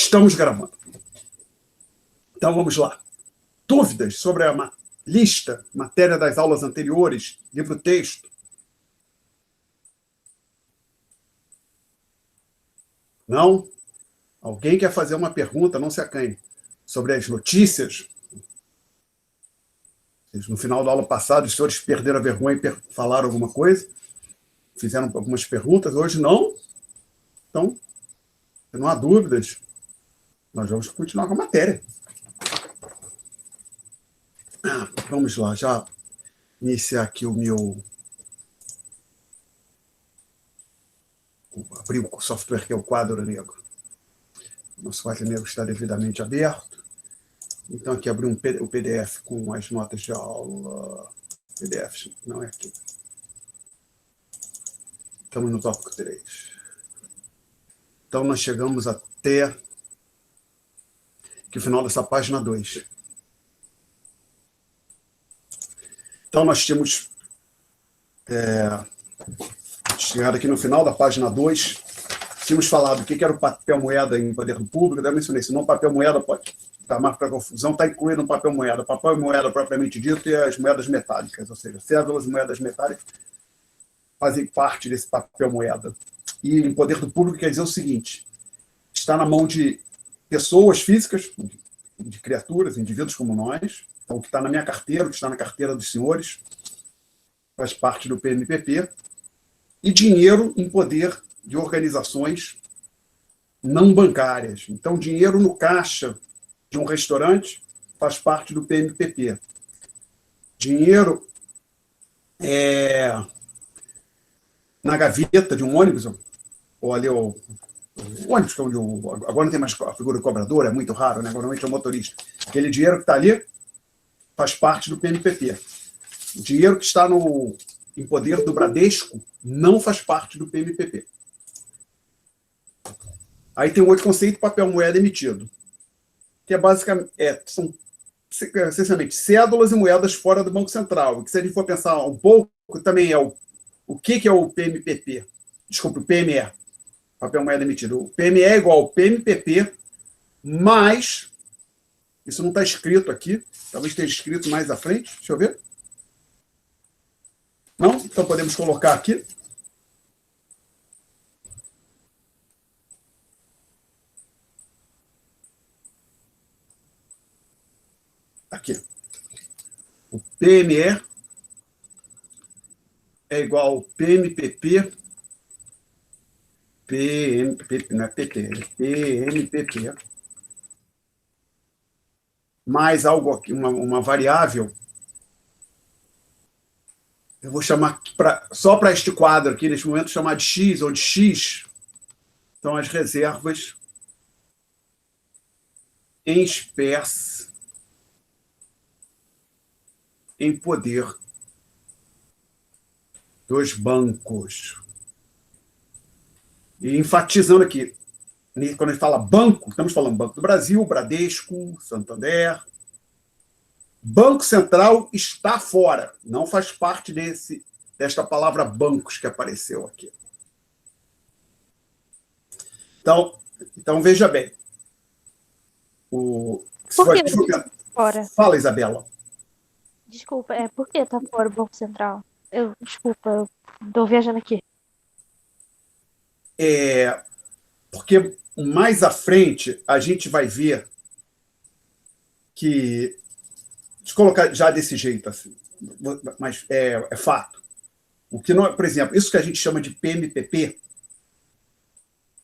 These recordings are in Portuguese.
Estamos gravando. Então vamos lá. Dúvidas sobre a lista, matéria das aulas anteriores, livro-texto? Não? Alguém quer fazer uma pergunta, não se acanhe, sobre as notícias? No final da aula passada, os senhores perderam a vergonha e falaram alguma coisa? Fizeram algumas perguntas, hoje não? Então, se não há dúvidas, nós vamos continuar com a matéria. Vamos lá, já iniciar aqui o meu... Vou abrir o software que é o Quadro Negro. Nosso Quadro Negro está devidamente aberto. Então, aqui abrir o PDF com as notas de aula. PDF, não é aqui. Estamos no tópico 3. Então, nós chegamos até o final dessa página 2. Então, nós tínhamos chegado aqui no final da página 2, tínhamos falado o que era o papel moeda em poder do público, eu mencionei, se não papel moeda pode dar mais para confusão, está incluído no papel moeda. Papel moeda propriamente dito e as moedas metálicas, ou seja, cédulas e moedas metálicas fazem parte desse papel moeda. E em poder do público quer dizer o seguinte, está na mão de pessoas físicas, de criaturas, indivíduos como nós, então o que está na minha carteira, o que está na carteira dos senhores, faz parte do PMPP, e dinheiro em poder de organizações não bancárias. Então, dinheiro no caixa de um restaurante faz parte do PMPP. Dinheiro na gaveta de um ônibus, ou ali o ônibus, que é onde agora não tem mais a figura do cobrador, é muito raro, né? Normalmente é o motorista. Aquele dinheiro que está ali faz parte do PMPP. O dinheiro que está em poder do Bradesco não faz parte do PMPP. Aí tem um outro conceito, papel moeda emitido, que é basicamente, são essencialmente cédulas e moedas fora do Banco Central, que se a gente for pensar um pouco, também é o que é o PMPP? Desculpe, o PME, papel moeda emitido. O PME é igual ao PMPP, mas, isso não está escrito aqui, talvez esteja escrito mais à frente, deixa eu ver. Não? Então podemos colocar aqui. Aqui. O PME é igual ao PMPP, não é PT, é PMPP, mais algo aqui, uma variável. Eu vou chamar só para este quadro aqui, neste momento, chamar de X, onde X são as reservas em espécie em poder dos bancos. E enfatizando aqui, quando a gente fala banco, estamos falando Banco do Brasil, Bradesco, Santander. Banco Central está fora, não faz parte desta palavra bancos que apareceu aqui. Então veja bem. Por que está fora? Fala, Isabela. Desculpa, por que está fora o Banco Central? Desculpa, eu estou viajando aqui. Porque mais à frente a gente vai ver que, deixa eu colocar já desse jeito, assim, mas é fato. O que não, por exemplo, isso que a gente chama de PMPP,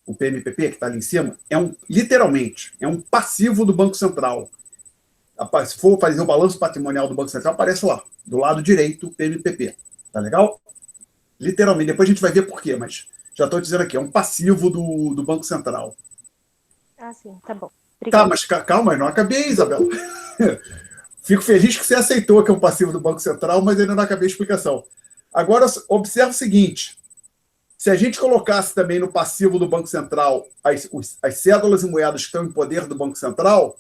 o PMPP que está ali em cima, literalmente, é um passivo do Banco Central. Se for fazer o balanço patrimonial do Banco Central, aparece lá, do lado direito, o PMPP. Tá legal? Literalmente, depois a gente vai ver por quê, mas já estou dizendo aqui, é um passivo do Banco Central. Ah, sim, tá bom. Obrigada. Tá, mas calma, eu não acabei, Isabela. Fico feliz que você aceitou que é um passivo do Banco Central, mas ainda não acabei a explicação. Agora, observe o seguinte, se a gente colocasse também no passivo do Banco Central as cédulas e moedas que estão em poder do Banco Central,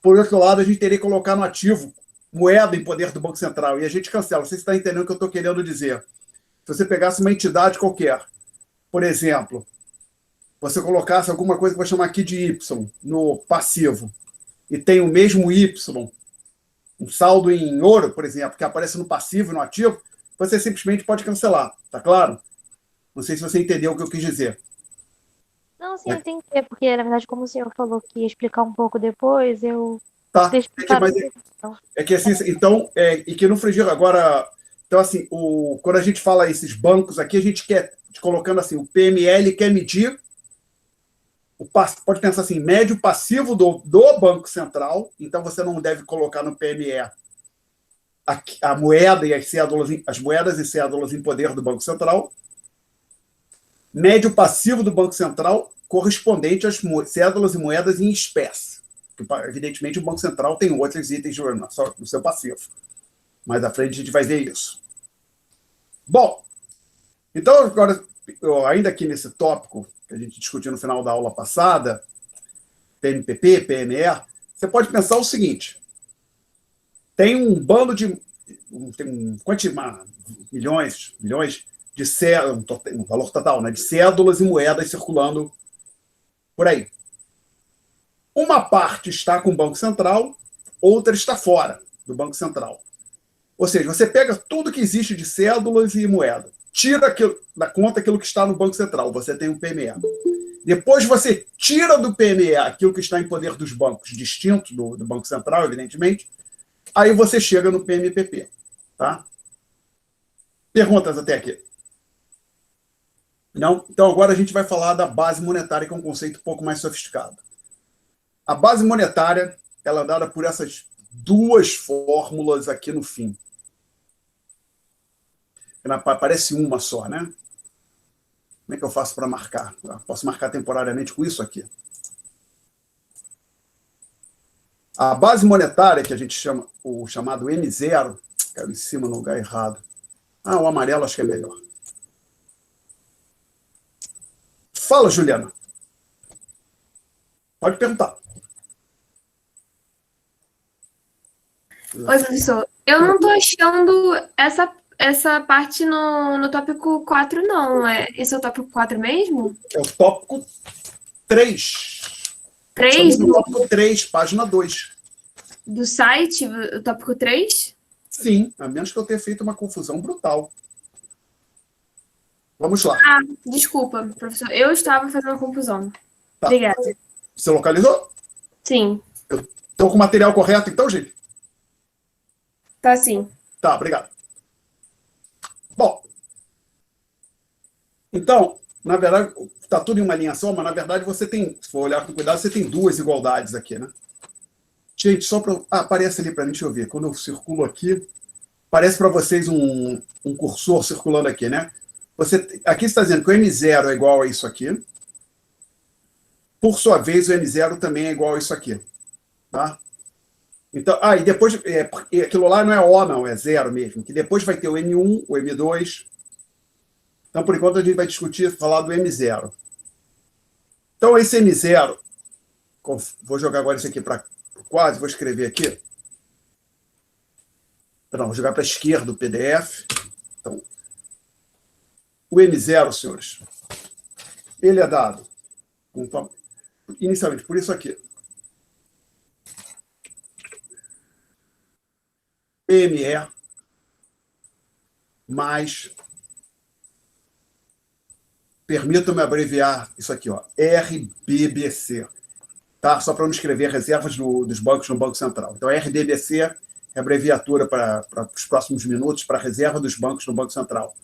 por outro lado, a gente teria que colocar no ativo moeda em poder do Banco Central, e a gente cancela. Você está entendendo o que eu estou querendo dizer. Se você pegasse uma entidade qualquer, por exemplo, você colocasse alguma coisa que eu vou chamar aqui de Y no passivo, e tem o mesmo Y, um saldo em ouro, por exemplo, que aparece no passivo e no ativo, você simplesmente pode cancelar, tá claro? Não sei se você entendeu o que eu quis dizer. Não, sim, eu entendi, porque na verdade, como o senhor falou que ia explicar um pouco depois, eu Tá? deixo claro. Mas é que assim, então, e que no frigir agora, então assim, quando a gente fala esses bancos aqui, a gente quer, colocando assim, o PML quer medir, pode pensar assim, médio passivo do Banco Central, então você não deve colocar no PME a moeda e as moedas e cédulas em poder do Banco Central, médio passivo do Banco Central correspondente às cédulas e moedas em espécie. Evidentemente, o Banco Central tem outros itens no seu passivo. Mais à frente a gente vai ver isso. Bom, então agora, ainda aqui nesse tópico que a gente discutiu no final da aula passada, PMPP, PME, você pode pensar o seguinte: tem um bando de. Tem milhões de cédulas, um valor total, né, de cédulas e moedas circulando por aí. Uma parte está com o Banco Central, outra está fora do Banco Central. Ou seja, você pega tudo que existe de cédulas e moeda, tira da conta aquilo que está no Banco Central, você tem um PME. Depois você tira do PME aquilo que está em poder dos bancos, distinto do Banco Central, evidentemente, aí você chega no PMPP. Tá? Perguntas até aqui? Não? Então agora a gente vai falar da base monetária, que é um conceito um pouco mais sofisticado. A base monetária, ela é dada por essas duas fórmulas aqui no fim. Parece uma só, né? Como é que eu faço para marcar? Eu posso marcar temporariamente com isso aqui. A base monetária, que a gente chama, o chamado M0, caiu em cima no lugar errado. O amarelo acho que é melhor. Fala, Juliana. Pode perguntar. Oi, professor. Eu não estou achando essa parte no tópico 4, não. Esse é o tópico 4 mesmo? É o tópico 3. 3 do tópico 3, página 2. Do site, o tópico 3? Sim, a menos que eu tenha feito uma confusão brutal. Vamos lá. Desculpa, professor. Eu estava fazendo confusão. Tá. Obrigada. Você localizou? Sim. Estou com o material correto, então, gente? Tá sim. Tá, obrigado. Bom, então, na verdade, está tudo em uma linha só, mas na verdade você tem, se for olhar com cuidado, você tem duas igualdades aqui, né? Gente, só para. Aparece ali para mim, deixa eu ver. Quando eu circulo aqui, parece para vocês um cursor circulando aqui, né? Aqui está dizendo que o M0 é igual a isso aqui. Por sua vez, o M0 também é igual a isso aqui. Tá? Então, e depois, aquilo lá não é O, não, é zero mesmo. Que depois vai ter o M1, o M2. Então, por enquanto, a gente vai falar do M0. Então, esse M0, vou jogar agora isso aqui para quase, vou escrever aqui. Não, vou jogar para a esquerda o PDF. Então, o M0, senhores, ele é dado inicialmente por isso aqui. PME mais, permitam-me abreviar isso aqui, ó, RBBC, tá? Só para não escrever reservas dos bancos no Banco Central. Então, RBBC é a abreviatura para os próximos minutos para a reserva dos bancos no Banco Central.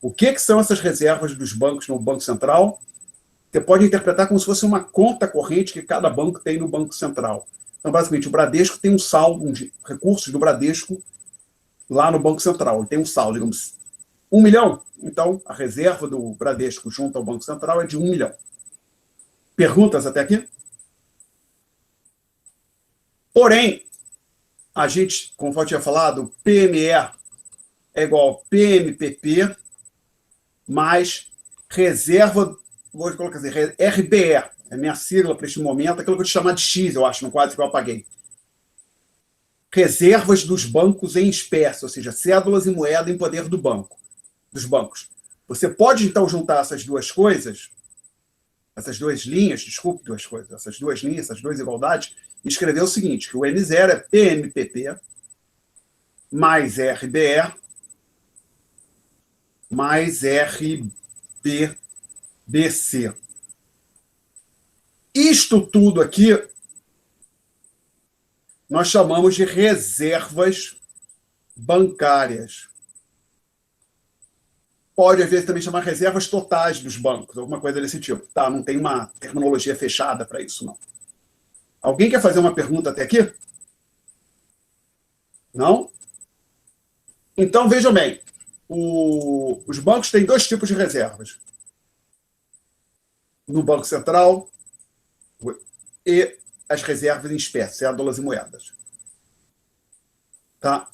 O que são essas reservas dos bancos no Banco Central? Você pode interpretar como se fosse uma conta corrente que cada banco tem no Banco Central. Então, basicamente, o Bradesco tem um saldo de recursos do Bradesco lá no Banco Central. Ele tem um saldo, digamos, 1 milhão. Então, a reserva do Bradesco junto ao Banco Central é de 1 milhão. Perguntas até aqui? Porém, a gente, como eu tinha falado, PME é igual a PMPP mais reserva, vou colocar assim, RBE, é a minha sigla para este momento, aquilo que eu vou te chamar de X, eu acho, no quadro que eu apaguei. Reservas dos bancos em espécie, ou seja, cédulas e moeda em poder dos bancos. Você pode, então, juntar essas duas coisas essas duas linhas, desculpe, duas coisas, essas duas linhas, essas duas igualdades, e escrever o seguinte, que o M0 é PMPP mais RBE mais RBBC. Isto tudo aqui nós chamamos de reservas bancárias. Pode, às vezes, também chamar reservas totais dos bancos, alguma coisa desse tipo. Tá, não tem uma terminologia fechada para isso, não. Alguém quer fazer uma pergunta até aqui? Não? Então, vejam bem. Os bancos têm dois tipos de reservas. No Banco Central e as reservas em espécie, cédulas e moedas. Tá?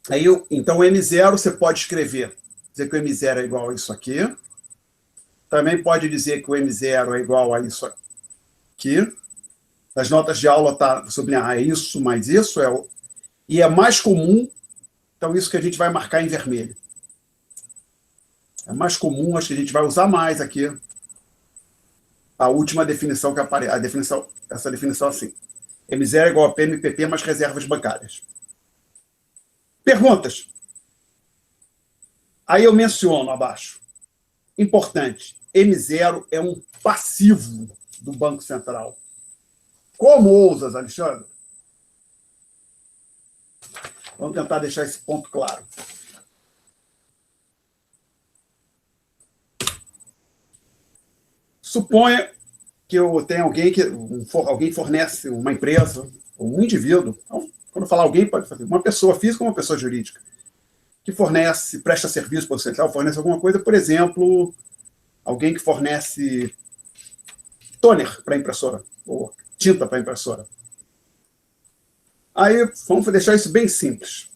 Aí, então, o M0 você pode escrever, dizer que o M0 é igual a isso aqui. Também pode dizer que o M0 é igual a isso aqui. Nas notas de aula está sublinhar isso mais isso. E é mais comum, então isso que a gente vai marcar em vermelho. É mais comum, acho que a gente vai usar mais aqui a última definição que aparece, essa definição assim. M0 é igual a PMPP mais reservas bancárias. Perguntas? Aí eu menciono abaixo. Importante, M0 é um passivo do Banco Central. Como ousas, Alexandre? Vamos tentar deixar esse ponto claro. Suponha que eu tenha alguém fornece uma empresa, ou um indivíduo, então, quando eu falar alguém, pode fazer uma pessoa física ou uma pessoa jurídica, que presta serviço para o central, fornece alguma coisa, por exemplo, alguém que fornece toner para impressora, ou tinta para impressora. Aí, vamos deixar isso bem simples.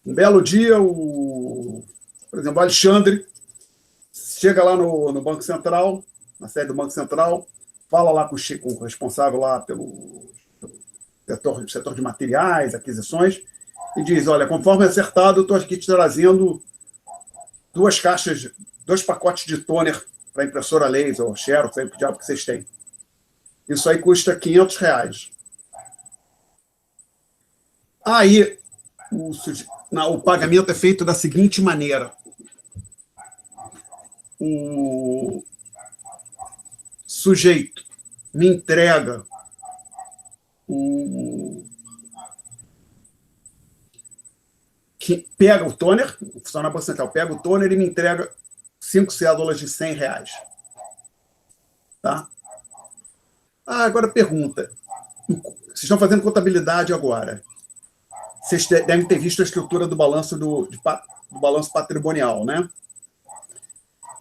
Um belo dia, por exemplo, o Alexandre chega lá no Banco Central, na sede do Banco Central, fala lá com o responsável lá pelo setor de materiais, aquisições, e diz, olha, conforme acertado, eu estou aqui te trazendo dois pacotes de toner para impressora laser, ou Xerox, o diabo que vocês têm. Isso aí custa R$500. Aí, o pagamento é feito da seguinte maneira. O sujeito me entrega que pega o toner, o funcionário Banco Central pega o toner e me entrega 5 cédulas de R$100. Tá? Agora pergunta. Vocês estão fazendo contabilidade agora. Vocês devem ter visto a estrutura do balanço do balanço patrimonial, né?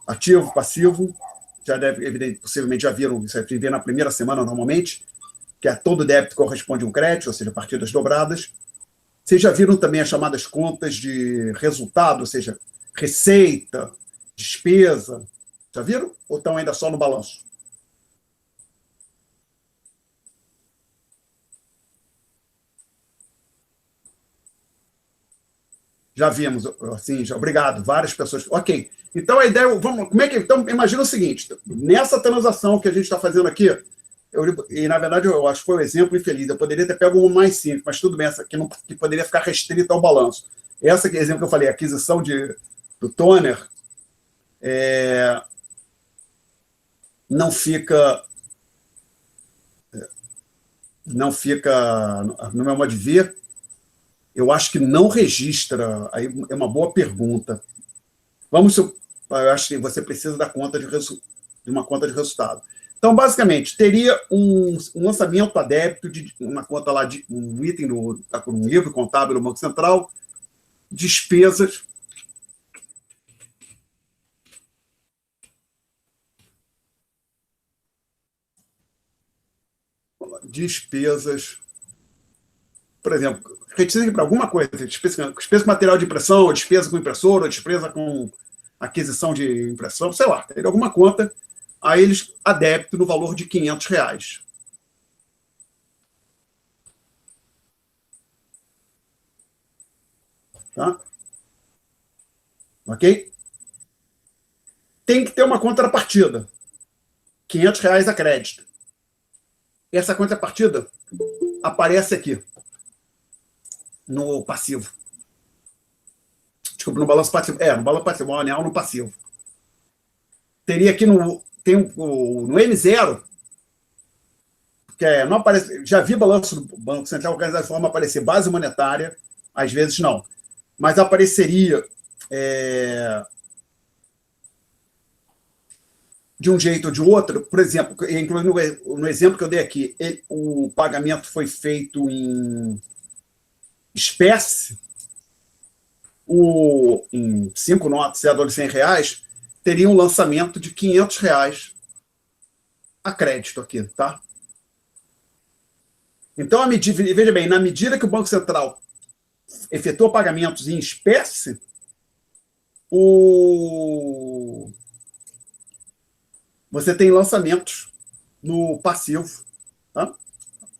Ativo, passivo, já possivelmente já viram, isso aqui vê na primeira semana normalmente, que é todo débito corresponde a um crédito, ou seja, partidas dobradas. Vocês já viram também as chamadas contas de resultado, ou seja, receita, despesa? Já viram? Ou estão ainda só no balanço? Já vimos, assim, obrigado, várias pessoas. Ok. Então a ideia, então imagina o seguinte, nessa transação que a gente está fazendo aqui, e na verdade eu acho que foi um exemplo infeliz, eu poderia ter pego um mais simples, mas tudo bem, essa aqui que poderia ficar restrita ao balanço. Essa que exemplo que eu falei, aquisição do toner, não fica, no meu modo de ver, eu acho que não registra, aí é uma boa pergunta. Eu acho que você precisa da de uma conta de resultado. Então, basicamente, teria um lançamento a débito de uma conta lá, de um item um livro contábil do Banco Central, despesas. Por exemplo, retira para alguma coisa, despesa com material de impressão, ou despesa com impressora, ou despesa com aquisição de impressão, sei lá, teria alguma conta, aí eles a débito no valor de R$500. Tá? Ok? tem que ter uma contrapartida. R$ 500 a crédito. Essa contrapartida aparece aqui, no passivo. Desculpa, no balanço passivo. No balanço passivo, anual no passivo. Teria aqui no M0, que não aparece, já vi balanço do Banco Central organizado de forma a aparecer base monetária, às vezes não, mas apareceria de um jeito ou de outro. Por exemplo, incluindo no exemplo que eu dei aqui, o pagamento foi feito em espécie, em 5 notas, de R$100, teria um lançamento de R$500 a crédito aqui, tá? Então, veja bem, na medida que o Banco Central efetua pagamentos em espécie, você tem lançamentos no passivo. Tá?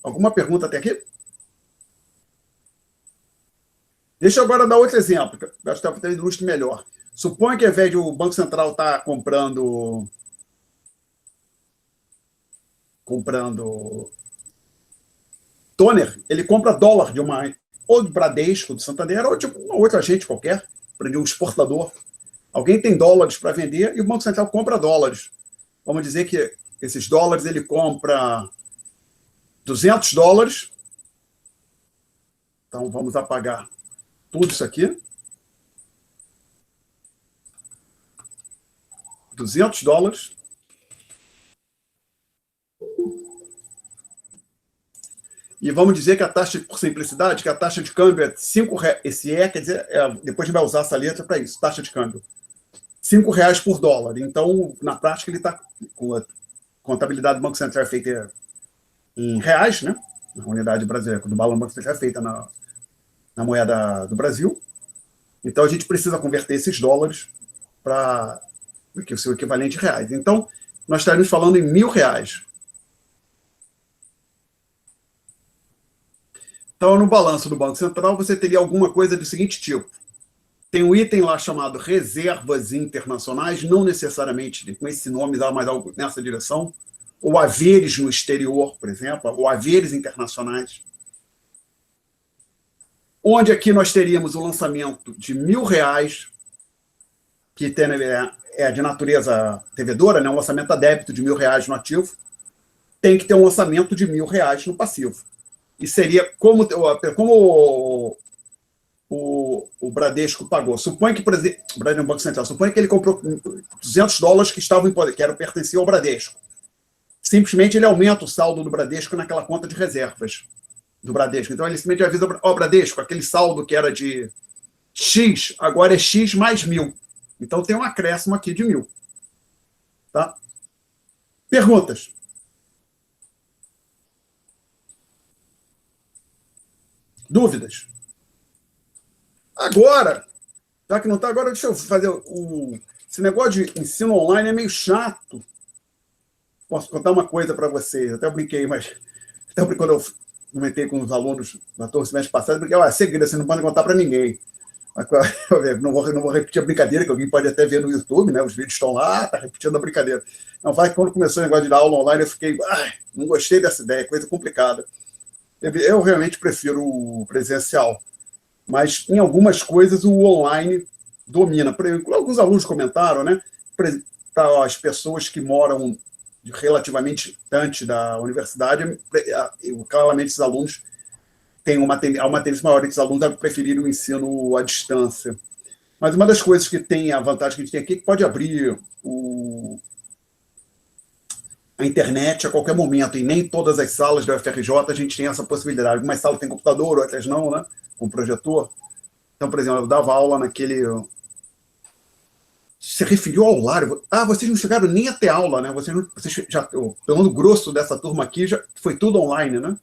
Alguma pergunta até aqui? Deixa eu agora dar outro exemplo, que eu acho que talvez ilustre melhor. Suponha que, ao invés de o Banco Central estar comprando toner, ele compra dólar ou de Bradesco, do Santander, ou de um outro agente qualquer, de um exportador. Alguém tem dólares para vender e o Banco Central compra dólares. Vamos dizer que esses dólares ele compra $200. Então, vamos apagar tudo isso aqui. $200. E vamos dizer que a taxa, por simplicidade, que a taxa de câmbio é R$5. Esse quer dizer, depois a gente vai usar essa letra para isso, taxa de câmbio. R$5 por dólar. Então, na prática, ele está com a contabilidade do Banco Central feita em reais, né? Na unidade brasileira, do balão do Banco Central é feita na moeda do Brasil. Então, a gente precisa converter esses dólares para o seu equivalente em reais. Então, nós estaremos falando em R$1.000. Então, no balanço do Banco Central, você teria alguma coisa do seguinte tipo. Tem um item lá chamado reservas internacionais, não necessariamente com esse nome, mas algo nessa direção, ou haveres no exterior, por exemplo, ou haveres internacionais, onde aqui nós teríamos o lançamento de R$1.000, que é de natureza devedora, né? Um lançamento a débito de R$1.000 no ativo, tem que ter um lançamento de R$1.000 no passivo. E seria como o Bradesco pagou. Suponha que, por exemplo, o Bradesco Banco Central, suponha que ele comprou $200 que pertenciam ao Bradesco. Simplesmente ele aumenta o saldo do Bradesco naquela conta de reservas do Bradesco. Então ele simplesmente avisa ao Bradesco, aquele saldo que era de X, agora é X mais 1.000. Então tem um acréscimo aqui de 1.000. Tá? Perguntas? Dúvidas? Agora, já que não está, agora deixa eu fazer esse negócio de ensino online é meio chato. Posso contar uma coisa para vocês, até eu brinquei, mas quando eu comentei com os alunos na turma semestre passado, eu brinquei, segredo, vocês não podem contar para ninguém. Não vou repetir a brincadeira, que alguém pode até ver no YouTube, né? Os vídeos estão lá, tá repetindo a brincadeira. Não, vai que quando começou o negócio de dar aula online, eu fiquei, não gostei dessa ideia, coisa complicada. Eu realmente prefiro o presencial, mas em algumas coisas o online domina. Por exemplo, alguns alunos comentaram, né? Para as pessoas que moram relativamente distante da universidade, claramente esses alunos têm uma tendência maior desses alunos a preferir o ensino à distância. Mas uma das coisas que tem a vantagem que a gente tem aqui é que pode abrir a internet a qualquer momento, e nem todas as salas da UFRJ a gente tem essa possibilidade. Algumas salas têm computador, outras não, né? Com projetor. Então, por exemplo, eu dava aula naquele... Se referiu ao horário. Vocês não chegaram nem a ter aula, né? Vocês já, pelo menos grosso dessa turma aqui, já foi tudo online, né?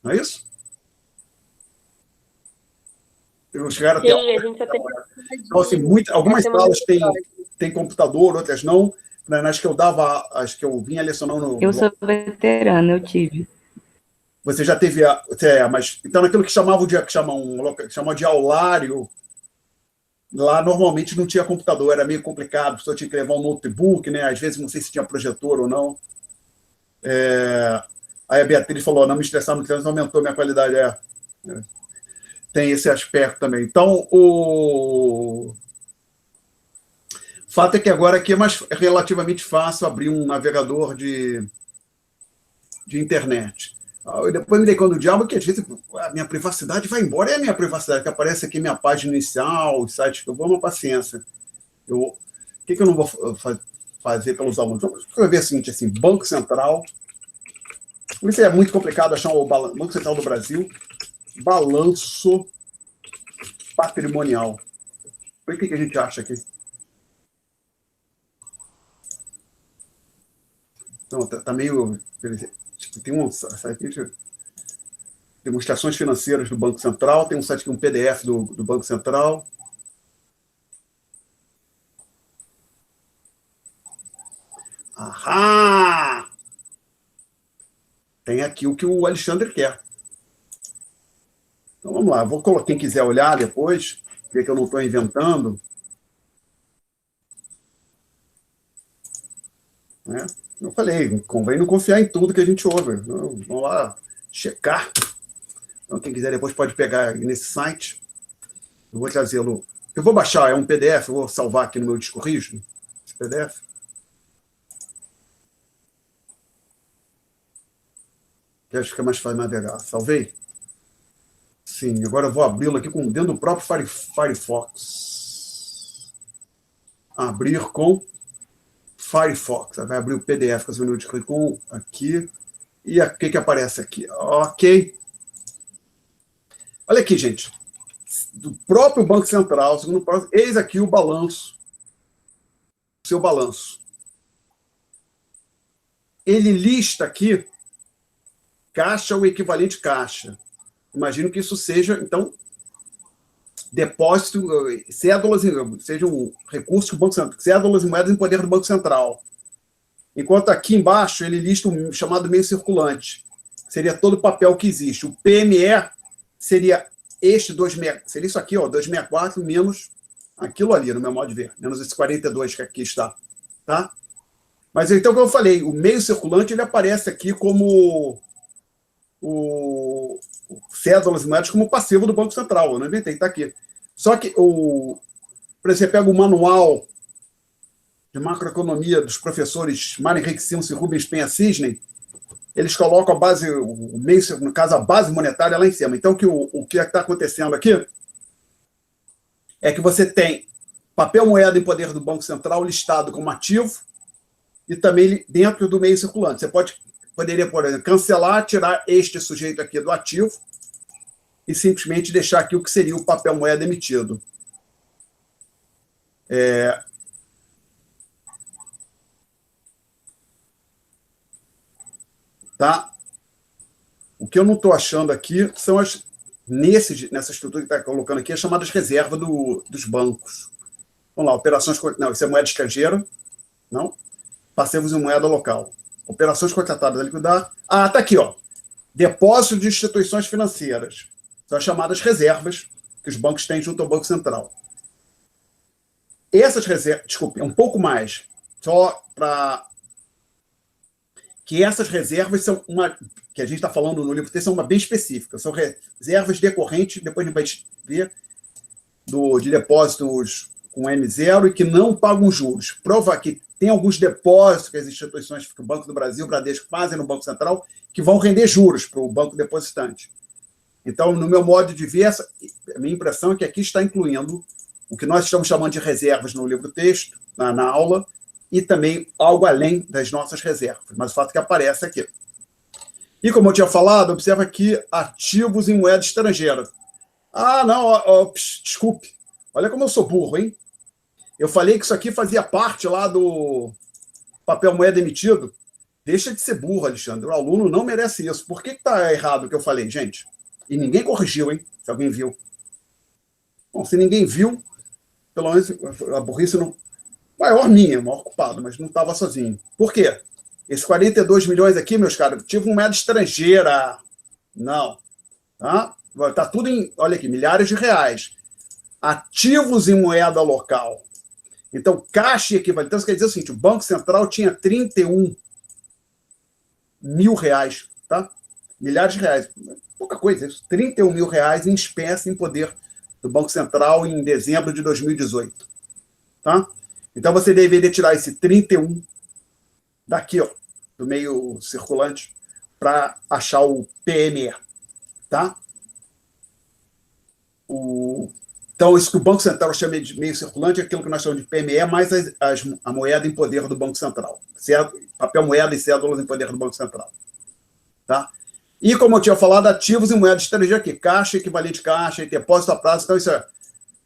Não é isso? Vocês não chegaram a ter aula. A gente já tem... Então, assim, algumas salas têm computador, outras não. Nas que eu dava, as que eu vinha lecionando... Eu sou veterana, eu tive. Você já teve... mas então, naquilo que chamam de aulário, Lá, normalmente, não tinha computador, era meio complicado, a pessoa tinha que levar um notebook, né? Às vezes, não sei se tinha projetor ou não. Aí a Beatriz falou, não me estressar muito, aumentou minha qualidade. Tem esse aspecto também. Então, o fato é que agora aqui é relativamente fácil abrir um navegador de internet. Eu depois me dei conta do diabo que, às vezes, a minha privacidade vai embora. É a minha privacidade, que aparece aqui minha página inicial, os sites que eu vou, uma paciência. O que eu não vou fazer pelos alunos? Vamos escrever o seguinte, assim, Banco Central. Isso é muito complicado achar o Banco Central do Brasil, balanço patrimonial. O que a gente acha aqui? Não, tá meio... Tem um site aqui, demonstrações financeiras do Banco Central, tem um site aqui, um PDF do Banco Central. Ahá! Tem aqui o que o Alexandre quer. Então vamos lá, vou colocar, quem quiser olhar depois, ver que eu não estou inventando. Né? Eu falei, convém não confiar em tudo que a gente ouve. Vamos lá checar. Então, quem quiser depois pode pegar nesse site. Eu vou trazê-lo. Eu vou baixar, é um PDF, eu vou salvar aqui no meu discorrismo, esse PDF. Que acho que fica mais fácil navegar. Salvei? Sim, agora eu vou abri-lo aqui dentro do próprio Firefox. Abrir com Firefox. Vai abrir o PDF que eu clico aqui. E o que aparece aqui? Ok. Olha aqui, gente. Do próprio Banco Central, segundo o próprio, eis aqui o balanço. Seu balanço. Ele lista aqui caixa ou equivalente caixa. Imagino que isso seja, então, depósito, cédulas, seja um recurso do Banco Central, cédulas e moedas em poder do Banco Central. Enquanto aqui embaixo ele lista um chamado meio circulante. Seria todo o papel que existe. O PME seria este 264, seria isso aqui, ó, 264 menos aquilo ali, no meu modo de ver, menos esse 42 que aqui está. Tá? Mas então, como eu falei, o meio circulante ele aparece aqui como o cédulas e moedas como passivo do Banco Central. Eu não inventei, está aqui. Só que, por exemplo, você pega o manual de macroeconomia dos professores Mário Henrique Simons e Rubens Penha Cisne, eles colocam a base, o meio, no caso, a base monetária lá em cima. Então, o que está acontecendo aqui é que você tem papel moeda em poder do Banco Central listado como ativo e também dentro do meio circulante. Você poderia, por exemplo, cancelar, tirar este sujeito aqui do ativo e simplesmente deixar aqui o que seria o papel moeda emitido. Tá? O que eu não estou achando aqui são nessa estrutura que está colocando aqui, as chamadas reservas dos bancos. Vamos lá, operações... Não, isso é moeda estrangeira. Não. Passivos em moeda local. Operações contratadas a liquidar. Ah, está aqui, ó. Depósito de instituições financeiras. São as chamadas reservas que os bancos têm junto ao Banco Central. Essas reservas... Desculpe, é um pouco mais. Só para... que essas reservas são uma... que a gente está falando no livro, são uma bem específica. São reservas decorrentes, depois a gente vai ver, de depósitos com M0 e que não pagam juros. Prova que tem alguns depósitos que as instituições, que o Banco do Brasil, o Bradesco, fazem no Banco Central, que vão render juros para o banco depositante. Então, no meu modo de ver, a minha impressão é que aqui está incluindo o que nós estamos chamando de reservas no livro-texto, na aula, e também algo além das nossas reservas. Mas o fato é que aparece aqui. E como eu tinha falado, observa aqui ativos em moeda estrangeira. Ah, não, desculpe. Olha como eu sou burro, hein? Eu falei que isso aqui fazia parte lá do papel moeda emitido. Deixa de ser burro, Alexandre. O aluno não merece isso. Por que está errado o que eu falei, gente? E ninguém corrigiu, hein? Se alguém viu. Bom, se ninguém viu, pelo menos a burrice não... Maior minha, maior culpado, mas não estava sozinho. Por quê? Esses 42 milhões aqui, meus caros, tive uma moeda estrangeira. Não. Tá tudo em, olha aqui, milhares de reais. ativos em moeda local. Então, caixa e equivalente. Então, isso quer dizer o seguinte, o Banco Central tinha 31 mil reais, tá? Milhares de reais. Pouca coisa isso. 31 mil reais em espécie em poder do Banco Central em dezembro de 2018. Tá? Então, você deveria tirar esse 31 daqui, ó, do meio circulante, para achar o PME. Tá? Então, isso que o Banco Central chama de meio circulante é aquilo que nós chamamos de PME, mais a moeda em poder do Banco Central. Papel moeda e cédulas em poder do Banco Central. Tá? E, como eu tinha falado, ativos em moeda estrangeira aqui, caixa, equivalente caixa, depósito a prazo. Então, isso é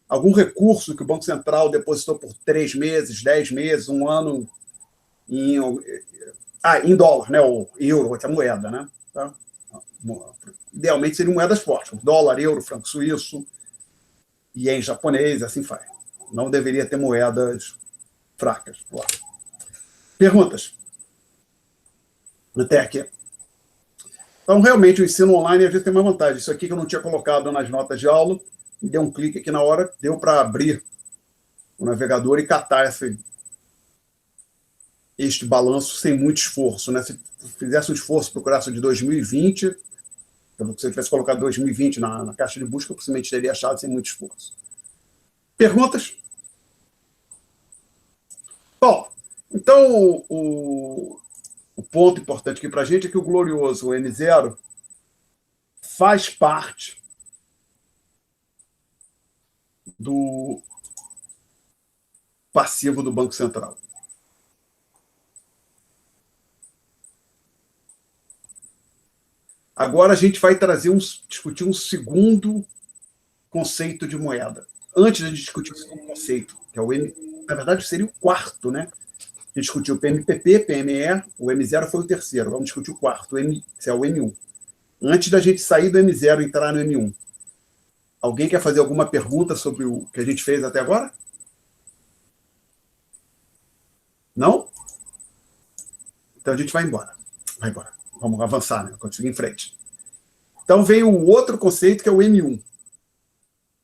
algum recurso que o Banco Central depositou por 3 meses, 10 meses, um ano, em dólar, né? Ou euro, outra moeda, né? Tá? Idealmente seriam moedas fortes, dólar, euro, franco suíço, ien japonês, assim vai. Não deveria ter moedas fracas. Lá. Perguntas? Até aqui. Então, realmente, o ensino online às vezes tem uma vantagem. Isso aqui que eu não tinha colocado nas notas de aula, e deu um clique aqui na hora, deu para abrir o navegador e catar este balanço sem muito esforço. Né? Se fizesse um esforço, procurasse o de 2020, se você tivesse colocado 2020 na caixa de busca, possivelmente teria achado sem muito esforço. Perguntas? Bom, então o ponto importante aqui para a gente é que o glorioso M0 faz parte do passivo do Banco Central. Agora a gente vai discutir um segundo conceito de moeda. Antes de discutir o segundo conceito, que é o M, na verdade seria o quarto, né? A gente discutiu o PMPP, PME, o M0 foi o terceiro. Vamos discutir o quarto, que é o M1. Antes da gente sair do M0 e entrar no M1. Alguém quer fazer alguma pergunta sobre o que a gente fez até agora? Não? Então a gente vai embora. Vai embora. Vamos avançar, né? Vamos seguir em frente. Então vem o outro conceito, que é o M1,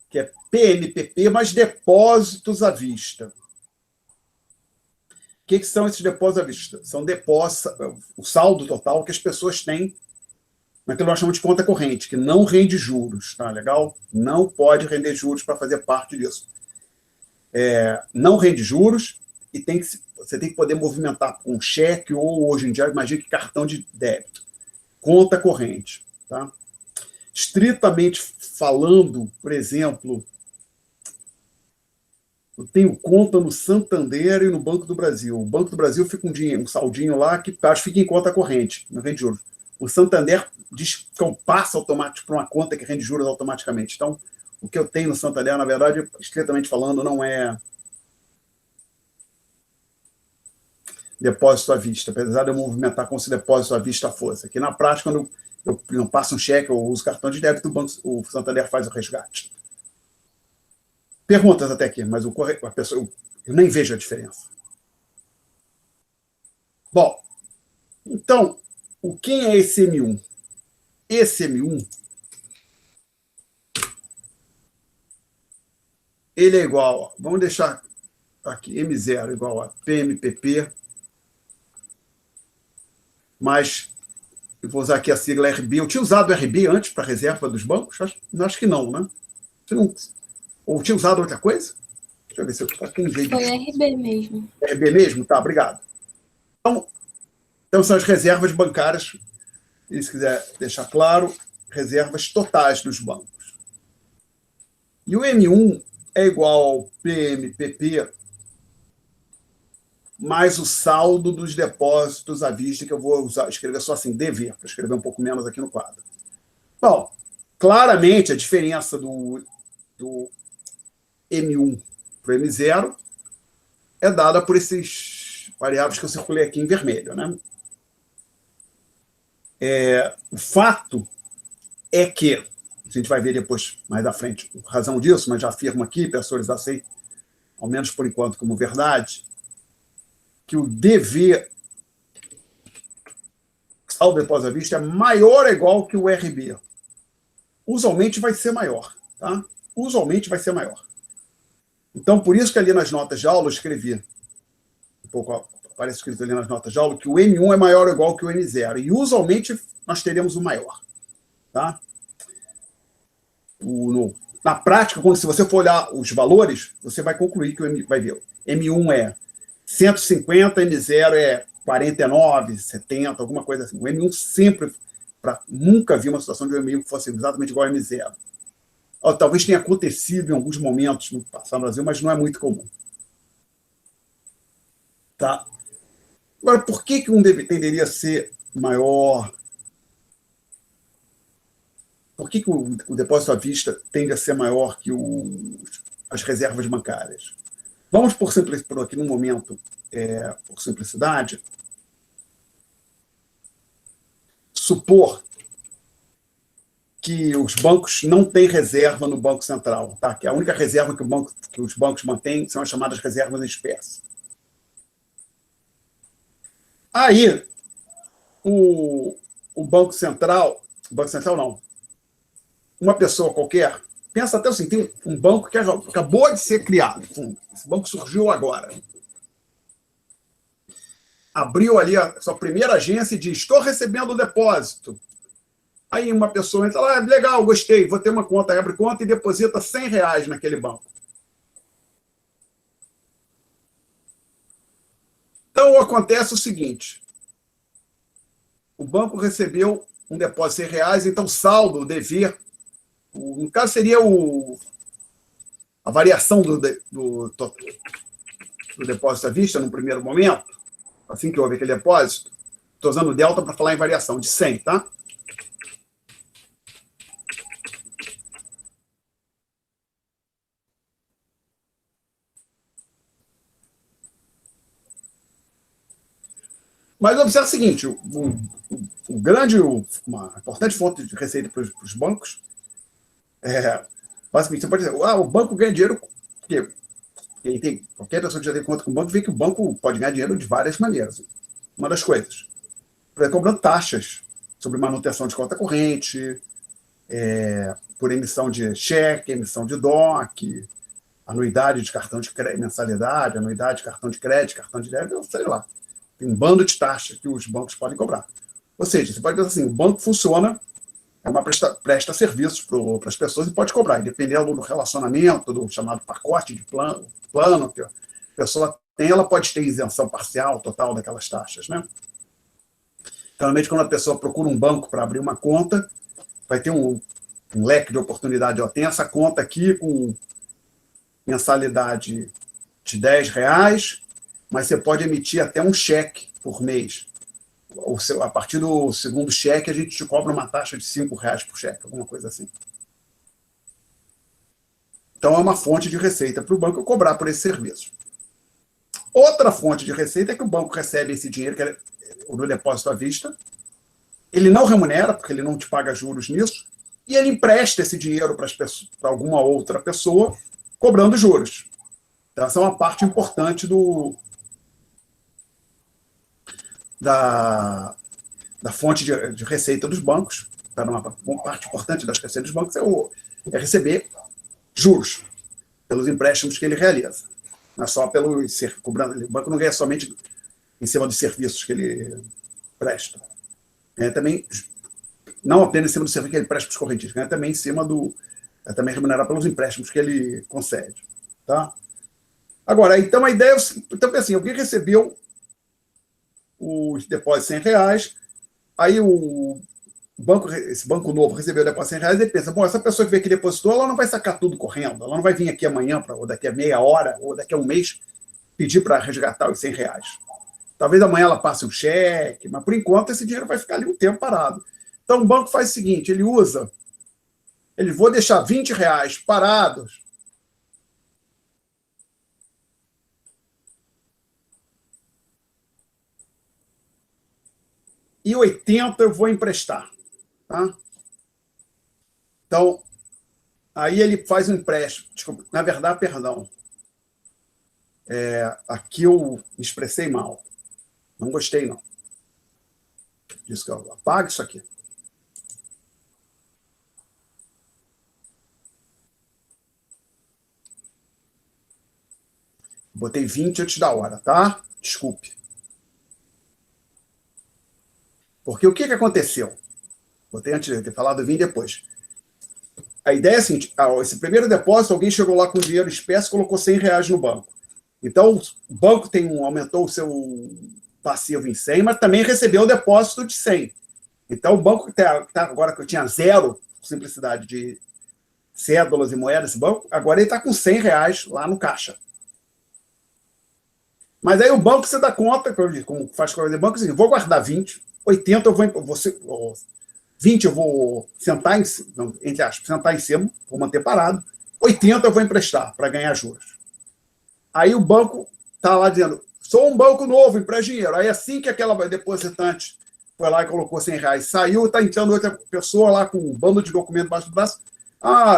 que é PMPP, mas depósitos à vista. O que são esses depósitos à vista? São depósitos, o saldo total que as pessoas têm naquilo que nós chamamos de conta corrente, que não rende juros, tá legal? Não pode render juros para fazer parte disso. Não rende juros e você tem que poder movimentar com cheque ou, hoje em dia, imagina que cartão de débito. Conta corrente, tá? Estritamente falando, por exemplo, eu tenho conta no Santander e no Banco do Brasil. O Banco do Brasil fica um saldinho lá que fica em conta corrente, não rende juros. O Santander diz que eu passo automático para uma conta que rende juros automaticamente. Então, o que eu tenho no Santander, na verdade, estritamente falando, não é depósito à vista, apesar de eu movimentar como se depósito à vista fosse. Aqui na prática, quando eu não passo um cheque ou uso cartão de débito, o Santander faz o resgate. Perguntas até aqui, mas a pessoa, eu nem vejo a diferença. Bom, então, quem é esse M1? Esse M1, ele é igual, vamos deixar aqui, M0 igual a PMPP, mas eu vou usar aqui a sigla RB. Eu tinha usado o RB antes para reserva dos bancos? Acho que não, né? Você não... Ou tinha usado outra coisa? Deixa eu ver se eu estou com jeito. Foi RB mesmo. RB mesmo? Tá, obrigado. Então são as reservas bancárias, e se quiser deixar claro, reservas totais dos bancos. E o M1 é igual ao PMPP mais o saldo dos depósitos à vista, que eu vou escrever só assim, dever, para escrever um pouco menos aqui no quadro. Bom, claramente a diferença do M1 para o M0 é dada por esses variáveis que eu circulei aqui em vermelho, né? O fato é que, a gente vai ver depois, mais à frente, a razão disso, mas já afirmo aqui, professores aceitam, ao menos por enquanto, como verdade, que o dever ao depósito à vista é maior ou igual que o RB. Usualmente vai ser maior, tá? Usualmente vai ser maior. Então, por isso que ali nas notas de aula eu escrevi, um pouco aparece escrito ali nas notas de aula, que o M1 é maior ou igual que o M0. E usualmente nós teremos o maior. Tá? Na prática, se você for olhar os valores, você vai concluir que vai ver. M1 é 150, M0 é 49, 70, alguma coisa assim. O M1 sempre, nunca vi uma situação de um M1 que fosse exatamente igual ao M0. Talvez tenha acontecido em alguns momentos no passado no Brasil, mas não é muito comum. Tá? Agora, por que um tenderia a ser maior? Por que o depósito à vista tende a ser maior que as reservas bancárias? Vamos, por aqui no momento, por simplicidade, supor que os bancos não têm reserva no Banco Central, tá? Que a única reserva que os bancos mantêm são as chamadas reservas em espécie. Aí, o Banco Central não, uma pessoa qualquer, pensa até assim, tem um banco que acabou de ser criado, esse banco surgiu agora. Abriu ali a sua primeira agência e diz, estou recebendo o depósito. Aí uma pessoa entra lá, legal, gostei, vou ter uma conta, abre conta e deposita R$100 naquele banco. Então, acontece o seguinte, o banco recebeu um depósito de R$100, então saldo, o dever, no caso seria a variação do depósito à vista no primeiro momento, assim que houve aquele depósito, estou usando delta para falar em variação, de 100, tá? Mas observe o seguinte, uma importante fonte de receita para os bancos basicamente, você pode dizer, o banco ganha dinheiro, porque qualquer pessoa que já tem conta com o banco vê que o banco pode ganhar dinheiro de várias maneiras. Uma das coisas, por exemplo, cobrando taxas sobre manutenção de conta corrente, por emissão de cheque, emissão de DOC, anuidade de cartão de crédito, mensalidade, anuidade de cartão de crédito, cartão de débito, sei lá. Tem um bando de taxas que os bancos podem cobrar. Ou seja, você pode dizer assim, o banco funciona, presta serviços para as pessoas e pode cobrar, dependendo do relacionamento, do chamado pacote de plano que a pessoa tem, ela pode ter isenção parcial, total daquelas taxas, né? Geralmente, quando a pessoa procura um banco para abrir uma conta, vai ter um leque de oportunidade. Tem essa conta aqui com mensalidade de R$10, mas você pode emitir até um cheque por mês. A partir do segundo cheque, a gente te cobra uma taxa de R$5 por cheque, alguma coisa assim. Então, é uma fonte de receita para o banco cobrar por esse serviço. Outra fonte de receita é que o banco recebe esse dinheiro, que é o depósito à vista, ele não remunera, porque ele não te paga juros nisso, e ele empresta esse dinheiro para alguma outra pessoa, cobrando juros. Então, essa é uma parte importante da fonte de receita dos bancos. Uma parte importante das receitas dos bancos é receber juros pelos empréstimos que ele realiza. Não é só cobrando. O banco não ganha somente em cima dos serviços que ele presta. Também, não apenas em cima do serviço que ele presta para os correntistas, ganha também em cima também remunerado pelos empréstimos que ele concede. Tá? Agora, então a ideia então, assim, alguém recebeu os depósitos de R$100, aí esse banco novo recebeu o depósito de R$100 e pensa, bom, essa pessoa que veio aqui depositou, ela não vai sacar tudo correndo, ela não vai vir aqui amanhã, ou daqui a meia hora, ou daqui a um mês, pedir para resgatar os R$100. Talvez amanhã ela passe um cheque, mas por enquanto esse dinheiro vai ficar ali um tempo parado. Então o banco faz o seguinte, vou deixar R$20 parados, e 80 eu vou emprestar. Tá? Então, aí ele faz um empréstimo. Desculpa, na verdade, perdão. Aqui eu me expressei mal. Não gostei, não. Diz que eu apago isso aqui. Botei 20 antes da hora, tá? Desculpe. Porque o que aconteceu? Botei antes de ter falado 20 depois. A ideia é assim, esse primeiro depósito, alguém chegou lá com dinheiro espécie e colocou R$ 100 no banco. Então, o banco aumentou o seu passivo em 100, mas também recebeu o depósito de 100. Então, o banco, agora que eu tinha zero simplicidade de cédulas e moedas, esse banco, agora ele está com R$ 100 lá no caixa. Mas aí o banco, você dá conta, como faz com o banco, assim, vou guardar 20, 80 eu vou 20 eu vou sentar entre aspas, sentar em cima, vou manter parado, 80 eu vou emprestar para ganhar juros. Aí o banco está lá dizendo, sou um banco novo, empresta dinheiro. Aí assim que aquela depositante foi lá e colocou R$ 100, saiu, está entrando outra pessoa lá com um bando de documento embaixo do braço,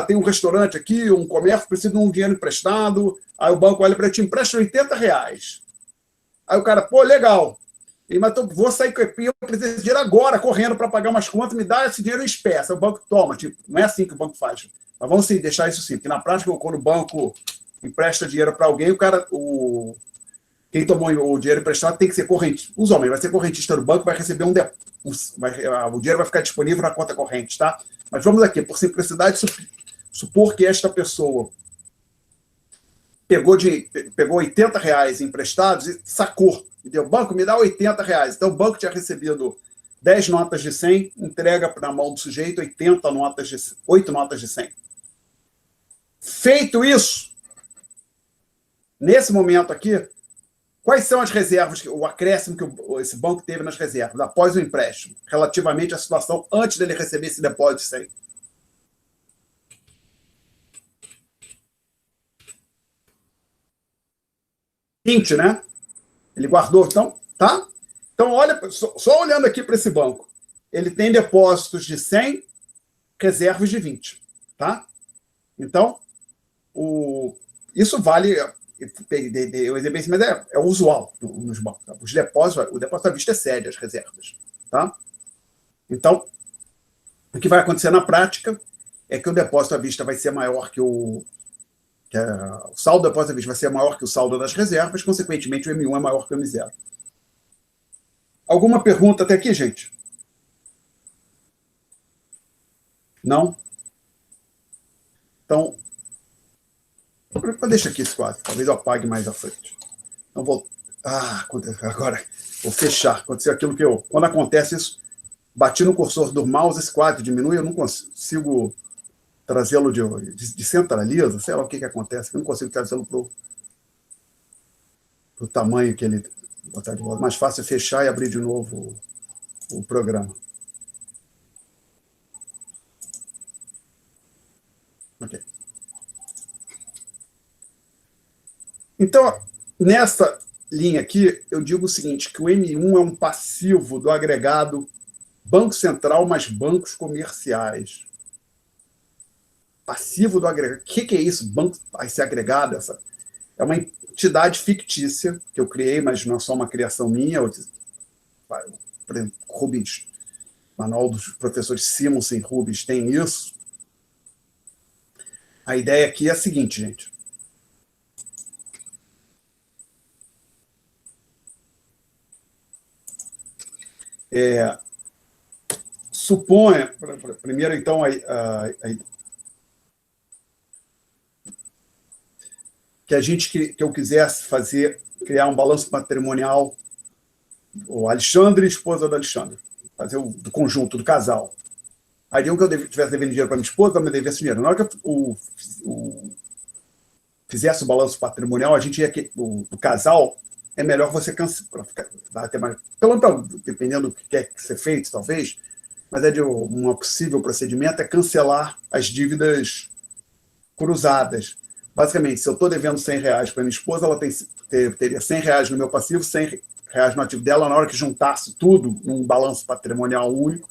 tem um restaurante aqui, um comércio, precisa de um dinheiro emprestado, aí o banco olha para ti, empresta R$ 80. Aí o cara, pô, legal. Mas eu vou sair com eu preciso de dinheiro agora, correndo para pagar umas contas, me dá esse dinheiro em espécie. Aí o banco toma, não é assim que o banco faz. Mas vamos sim, deixar isso sim, porque na prática, quando o banco empresta dinheiro para alguém, quem tomou o dinheiro emprestado tem que ser corrente. Os homens, vai ser correntista do banco, vai receber o dinheiro vai ficar disponível na conta corrente, tá? Mas vamos aqui, por simplicidade, supor que esta pessoa pegou R$ 80 emprestados e sacou. E deu, banco, me dá R$ 80. Então, o banco tinha recebido 10 notas de 100, entrega na mão do sujeito 8 notas de 100. Feito isso, nesse momento aqui, quais são as reservas, o acréscimo que esse banco teve nas reservas, após o empréstimo, relativamente à situação antes dele receber esse depósito de 100? R$ 20, né? Ele guardou, então, tá? Então, olha, só olhando aqui para esse banco, ele tem depósitos de 100, reservas de 20, tá? Então, isso vale, eu exemplo, mas é usual nos bancos. Tá? O depósito à vista excede as reservas, tá? Então, o que vai acontecer na prática é que o depósito à vista vai ser maior que o saldo do depósito à vista vai ser maior que o saldo das reservas, consequentemente o M1 é maior que o M0. Alguma pergunta até aqui, gente? Não? Então, deixa aqui esse quadro, talvez eu apague mais à frente. Então vou. Agora vou fechar. Aconteceu aquilo que quando acontece isso, bati no cursor do mouse, esse quadro diminui, eu não consigo trazê-lo de centraliza, sei lá o que acontece, eu não consigo trazê-lo para o tamanho que ele botar de volta. Mais fácil é fechar e abrir de novo o programa. Ok. Então, nessa linha aqui, eu digo o seguinte, que o M1 é um passivo do agregado Banco Central mais bancos comerciais. Passivo do agregado. O que é isso? Esse agregado, é uma entidade fictícia que eu criei, mas não é só uma criação minha. Por exemplo, Rubens, manual dos professores Simonsen e Rubens tem isso. A ideia aqui é a seguinte, gente. Suponha, primeiro, então, que eu quisesse criar um balanço patrimonial, o Alexandre e a esposa do Alexandre, fazer do conjunto, do casal. Aí que eu tivesse devendo dinheiro para minha esposa, ela me devesse dinheiro. Na hora que eu fizesse o balanço patrimonial, a gente ia o casal, é melhor você cancelar, pelo menos dependendo do que quer ser feito, talvez, mas de um possível procedimento é cancelar as dívidas cruzadas. Basicamente, se eu estou devendo R$ 100 para minha esposa, ela teria R$ 100 no meu passivo, R$ 100 no ativo dela. Na hora que juntasse tudo num balanço patrimonial único,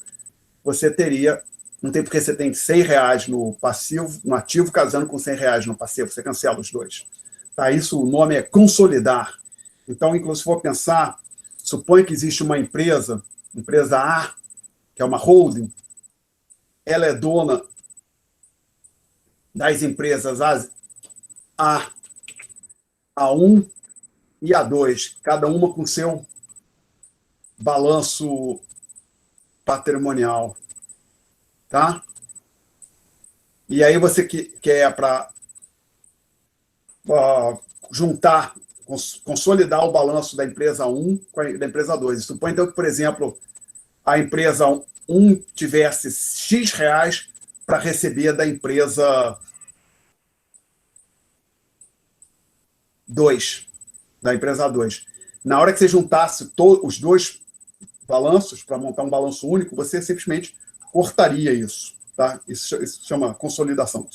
você teria, não tem porque você tem R$ 100 no passivo, no ativo, casando com R$ 100 no passivo, você cancela os dois. Tá? Isso, o nome é consolidar. Então, inclusive, se for pensar, suponha que existe uma empresa A, que é uma holding, ela é dona das empresas A1, e A2, cada uma com seu balanço patrimonial, tá? E aí você quer para juntar, consolidar o balanço da empresa 1 com a da empresa 2. Suponha, então, que, por exemplo, a empresa 1 tivesse X reais para receber da empresa 2, da empresa 2. Na hora que você juntasse os dois balanços para montar um balanço único, você simplesmente cortaria isso. Tá? Isso se chama consolidação.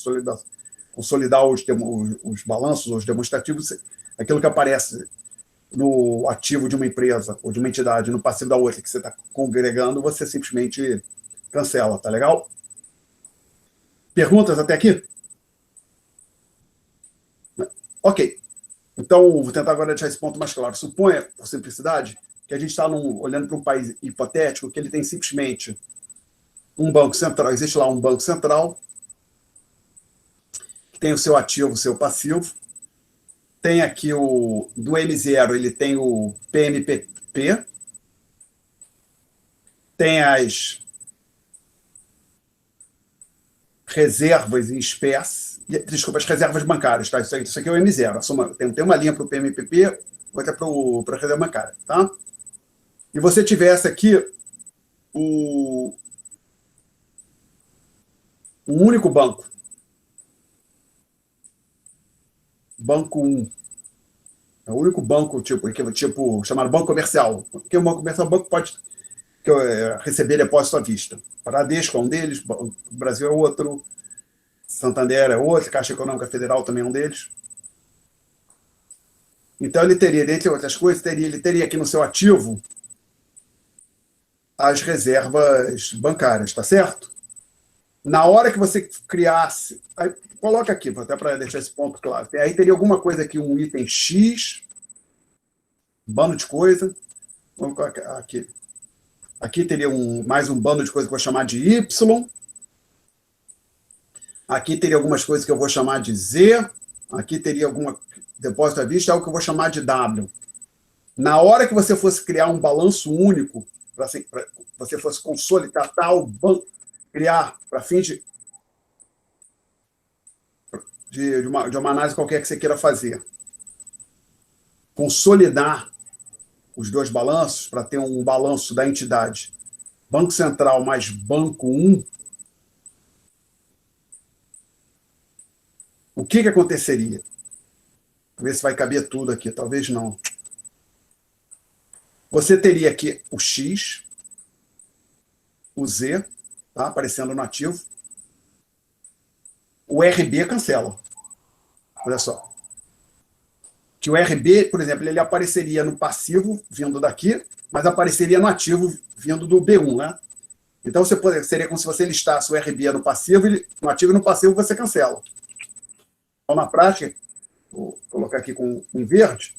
Consolidar os balanços, os demonstrativos, aquilo que aparece no ativo de uma empresa ou de uma entidade, no passivo da outra, que você está congregando, você simplesmente cancela. Tá legal? Perguntas até aqui? Ok. Então, vou tentar agora deixar esse ponto mais claro. Suponha, por simplicidade, que a gente está olhando para um país hipotético que ele tem simplesmente um banco central. Existe lá um banco central que tem o seu ativo, o seu passivo. Tem aqui do M0, ele tem o PMPP. Tem as reservas em espécie. Desculpa, as reservas bancárias, tá? Isso aqui é o M0. Tem uma linha para o PMPP, outra para a reserva bancária, tá? E você tivesse aqui um único banco. Banco 1. É o único banco, tipo chamado banco comercial. Porque o banco comercial, o banco pode receber depósito à vista. Bradesco é um deles, o Brasil é outro, Santander é outro, Caixa Econômica Federal também é um deles. Então, ele teria, dentre outras coisas, ele teria aqui no seu ativo as reservas bancárias, tá certo? Na hora que você criasse... Aí, coloca aqui, até para deixar esse ponto claro. Aí teria alguma coisa aqui, um item X, bando de coisa. Vamos colocar aqui. Aqui teria mais um bando de coisa que eu vou chamar de Y. Aqui teria algumas coisas que eu vou chamar de Z. Aqui teria alguma depósito à vista, algo que eu vou chamar de W. Na hora que você fosse criar um balanço único, para você fosse consolidar tal banco, criar para fins de uma análise qualquer que você queira fazer, consolidar os dois balanços para ter um balanço da entidade Banco Central mais Banco 1, o que aconteceria? Vamos ver se vai caber tudo aqui, talvez não. Você teria aqui o X, o Z, tá? Aparecendo no ativo. O RB cancela. Olha só. Que o RB, por exemplo, ele apareceria no passivo, vindo daqui, mas apareceria no ativo, vindo do B1, né? Então, seria como se você listasse o RB no passivo, no ativo e no passivo você cancela. Então, na prática, vou colocar aqui em verde,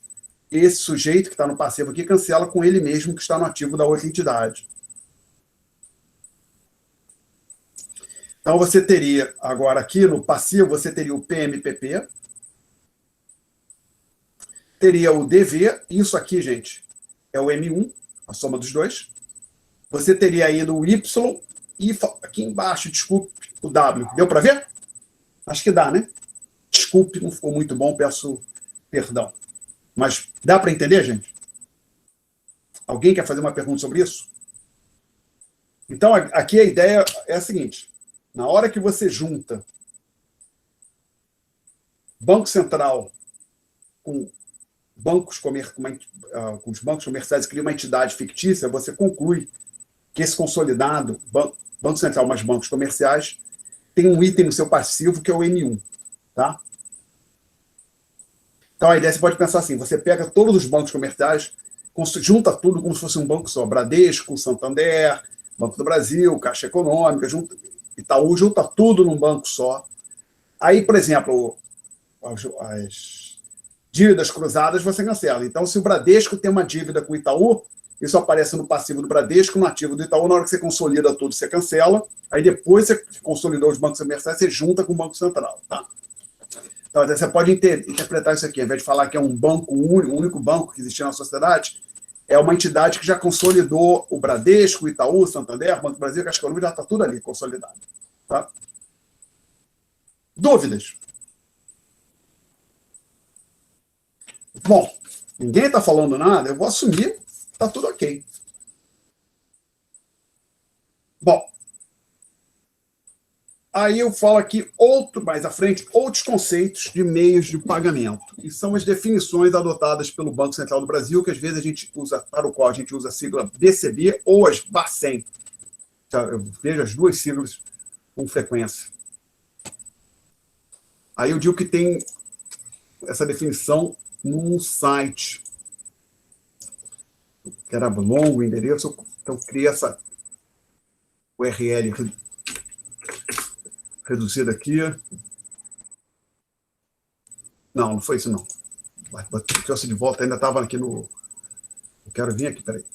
esse sujeito que está no passivo aqui cancela com ele mesmo que está no ativo da outra entidade. Então, você teria, agora aqui no passivo, você teria o PMPP, teria o DV, isso aqui, gente, é o M1, a soma dos dois. Você teria ainda o Y e aqui embaixo, desculpe, o W. Deu para ver? Acho que dá, né? Desculpe, não ficou muito bom, peço perdão. Mas dá para entender, gente? Alguém quer fazer uma pergunta sobre isso? Então, aqui a ideia é a seguinte. Na hora que você junta Banco Central com os bancos comerciais e cria uma entidade fictícia, você conclui que esse consolidado, Banco Central mais bancos comerciais, tem um item no seu passivo que é o M1. Tá? Então, a ideia, você pode pensar assim, você pega todos os bancos comerciais, junta tudo como se fosse um banco só. Bradesco, Santander, Banco do Brasil, Caixa Econômica, Itaú, junta tudo num banco só. Aí, por exemplo, as dívidas cruzadas você cancela. Então, se o Bradesco tem uma dívida com o Itaú, isso aparece no passivo do Bradesco, no ativo do Itaú. Na hora que você consolida tudo, você cancela. Aí depois você consolidou os bancos comerciais, você junta com o Banco Central. Tá? Então, você pode interpretar isso aqui, ao invés de falar que é um banco único, o único banco que existia na sociedade, é uma entidade que já consolidou o Bradesco, o Itaú, o Santander, o Banco do Brasil, Caixa Econômica, já está tudo ali consolidado. Tá? Dúvidas? Bom, ninguém está falando nada, eu vou assumir, está tudo ok. Bom, aí eu falo aqui, mais à frente, outros conceitos de meios de pagamento, que são as definições adotadas pelo Banco Central do Brasil, que às vezes a gente usa, para o qual a gente usa a sigla BCB ou as Bacen. Eu vejo as duas siglas com frequência. Aí eu digo que tem essa definição num site, que era longo o endereço, então eu criei essa URL reduzida aqui. Não foi isso, não. Trouxe de volta, ainda estava aqui no... Eu quero vir aqui, peraí.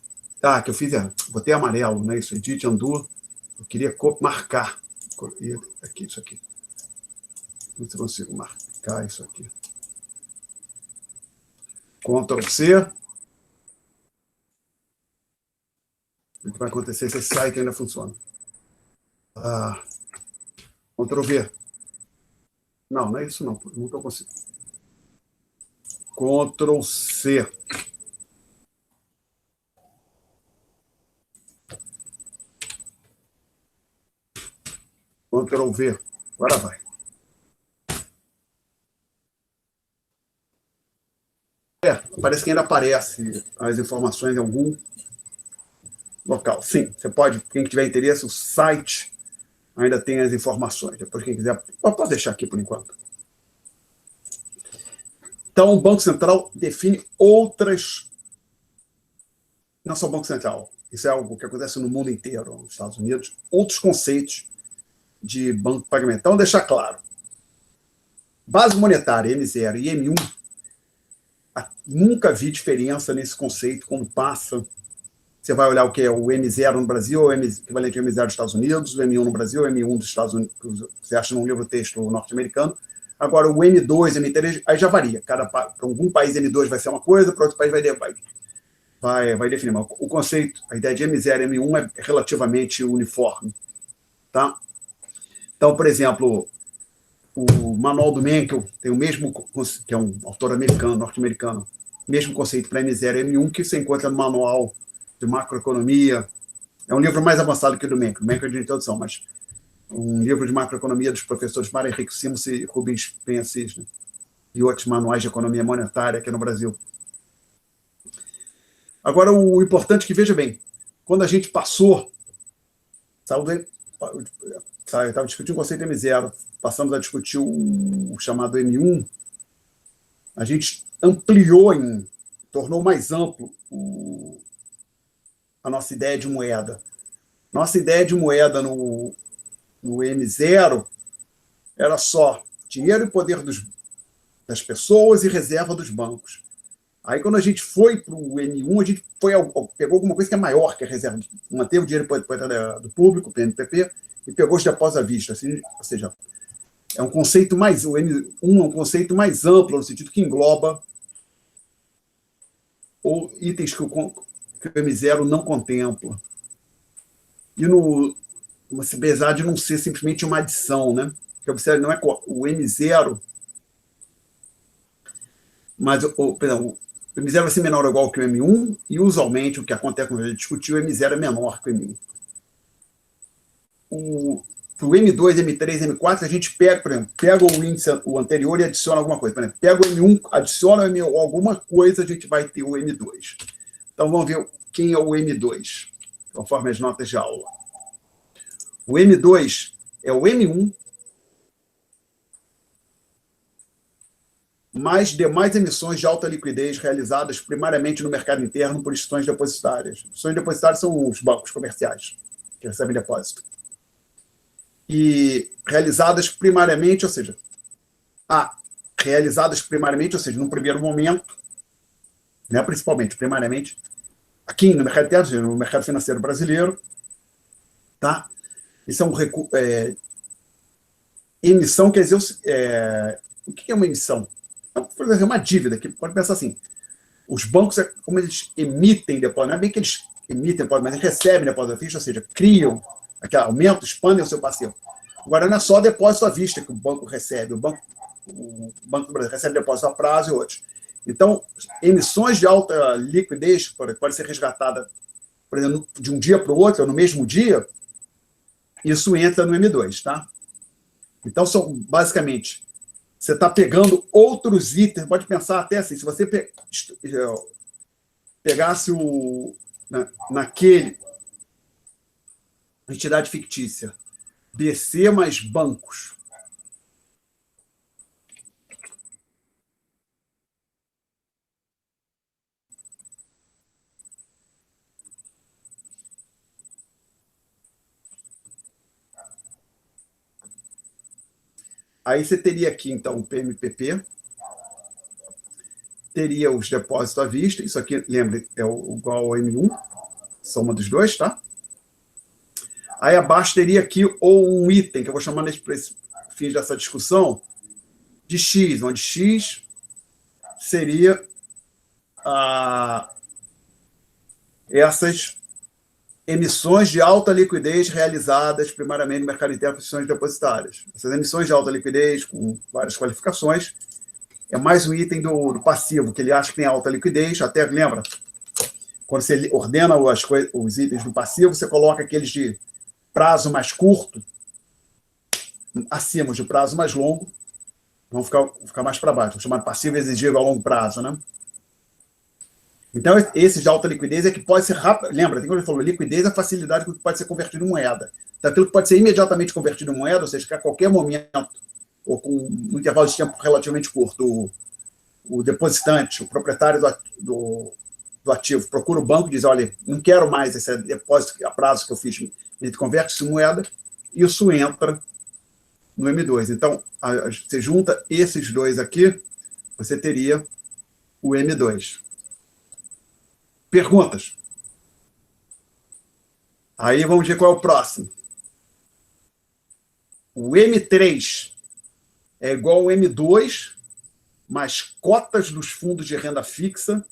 Ah, que eu fiz, botei amarelo, né? Isso, edit, undo. Eu queria marcar. Aqui, isso aqui. Não sei se eu consigo marcar isso aqui. Ctrl C. O que vai acontecer se esse site ainda funciona? Ctrl V. Não é isso não. Não estou conseguindo. Ctrl C. Ctrl V. Agora vai. Parece que ainda aparece as informações em algum local. Sim, você pode, quem tiver interesse, o site ainda tem as informações. Depois, quem quiser, pode deixar aqui por enquanto. Então, o Banco Central define outras... Não só o Banco Central. Isso é algo que acontece no mundo inteiro, nos Estados Unidos. Outros conceitos de banco de pagamento. Então, deixar claro. Base monetária, M0 e M1, nunca vi diferença nesse conceito quando passa. Você vai olhar o que é o M0 no Brasil, o equivalente ao M0 dos Estados Unidos, o M1 no Brasil, o M1 dos Estados Unidos, que você acha num livro-texto norte-americano. Agora, o M2, M3, aí já varia. Para algum país, M2 vai ser uma coisa, para outro país vai definir. Mas o conceito, a ideia de M0 e M1 é relativamente uniforme. Tá? Então, por exemplo, o Manual do Menkel tem o mesmo, que é um autor americano, norte-americano, mesmo conceito para M0 e M1 que você encontra no Manual de Macroeconomia. É um livro mais avançado que o do Menkel. O Menkel é de introdução, mas um livro de macroeconomia dos professores Mário Henrique Simons e Rubens Penha Cisne, e outros manuais de economia monetária aqui no Brasil. Agora, o importante é que, veja bem, quando a gente passou, eu estava discutindo o conceito M0, passamos a discutir o chamado M1, a gente ampliou, tornou mais amplo a nossa ideia de moeda. Nossa ideia de moeda no M0 era só dinheiro e poder das pessoas e reserva dos bancos. Aí, quando a gente foi para o M1, a gente pegou alguma coisa que é maior que a reserva. Manteve o dinheiro do público, PNPP, e pegou os depósitos à vista. Assim, ou seja, é um conceito mais... O M1 é um conceito mais amplo, no sentido que engloba ou itens que o M0 não contempla. E apesar de não ser simplesmente uma adição, né? Porque não é o M0, mas perdão, o M0 vai ser menor ou igual que o M1, e usualmente o que acontece quando a gente discutiu, o M0 é menor que o M1. Para o M2, M3, M4, a gente pega, por exemplo, pega o índice o anterior e adiciona alguma coisa. Por exemplo, pega o M1, adiciona o M1, alguma coisa, a gente vai ter o M2. Então vamos ver quem é o M2, conforme as notas de aula. O M2 é o M1 mais demais emissões de alta liquidez realizadas primariamente no mercado interno por instituições depositárias. Instituições depositárias são os bancos comerciais que recebem depósito. E realizadas primariamente, ou seja, num primeiro momento, né, principalmente, primariamente, aqui no mercado interno, no mercado financeiro brasileiro, tá? Isso é emissão, quer dizer, O que é uma emissão? Então, por exemplo, uma dívida, que pode pensar assim, os bancos, como eles emitem depósito, não é bem que eles emitem depósito, mas eles recebem depósito à vista, ou seja, criam, aumentam, expandem o seu passivo. Agora, não é só depósito à vista que o banco recebe, o Banco do Brasil recebe depósito a prazo e outros. Então, emissões de alta liquidez, pode ser resgatada, por exemplo, de um dia para o outro, ou no mesmo dia, isso entra no M2, tá? Então, são basicamente, você está pegando outros itens, pode pensar até assim, se você pegasse naquele entidade fictícia, BC mais bancos, aí você teria aqui, então, o PMPP, teria os depósitos à vista, isso aqui, lembre, é igual ao M1, soma dos dois, tá? Aí abaixo teria aqui ou um item, que eu vou chamar para esse fim dessa discussão, de X, onde X seria essas emissões de alta liquidez realizadas primariamente no mercado interno por instituições depositárias. Essas emissões de alta liquidez, com várias qualificações, é mais um item do passivo, que ele acha que tem alta liquidez, até lembra, quando você ordena os itens do passivo, você coloca aqueles de prazo mais curto, acima de prazo mais longo, vão ficar mais para baixo, chamado passivo exigível a longo prazo, né? Então, esse de alta liquidez é que pode ser rápido. Lembra, quando ele falou, liquidez é a facilidade com que pode ser convertido em moeda. Então, aquilo que pode ser imediatamente convertido em moeda, ou seja, que a qualquer momento, ou com um intervalo de tempo relativamente curto, o depositante, o proprietário do ativo, procura o banco e diz, olha, não quero mais esse depósito a prazo que eu fiz, ele converte isso em moeda, e isso entra no M2. Então, você junta esses dois aqui, você teria o M2. Perguntas? Aí vamos ver qual é o próximo. O M3 é igual ao M2, mais cotas dos fundos de renda fixa,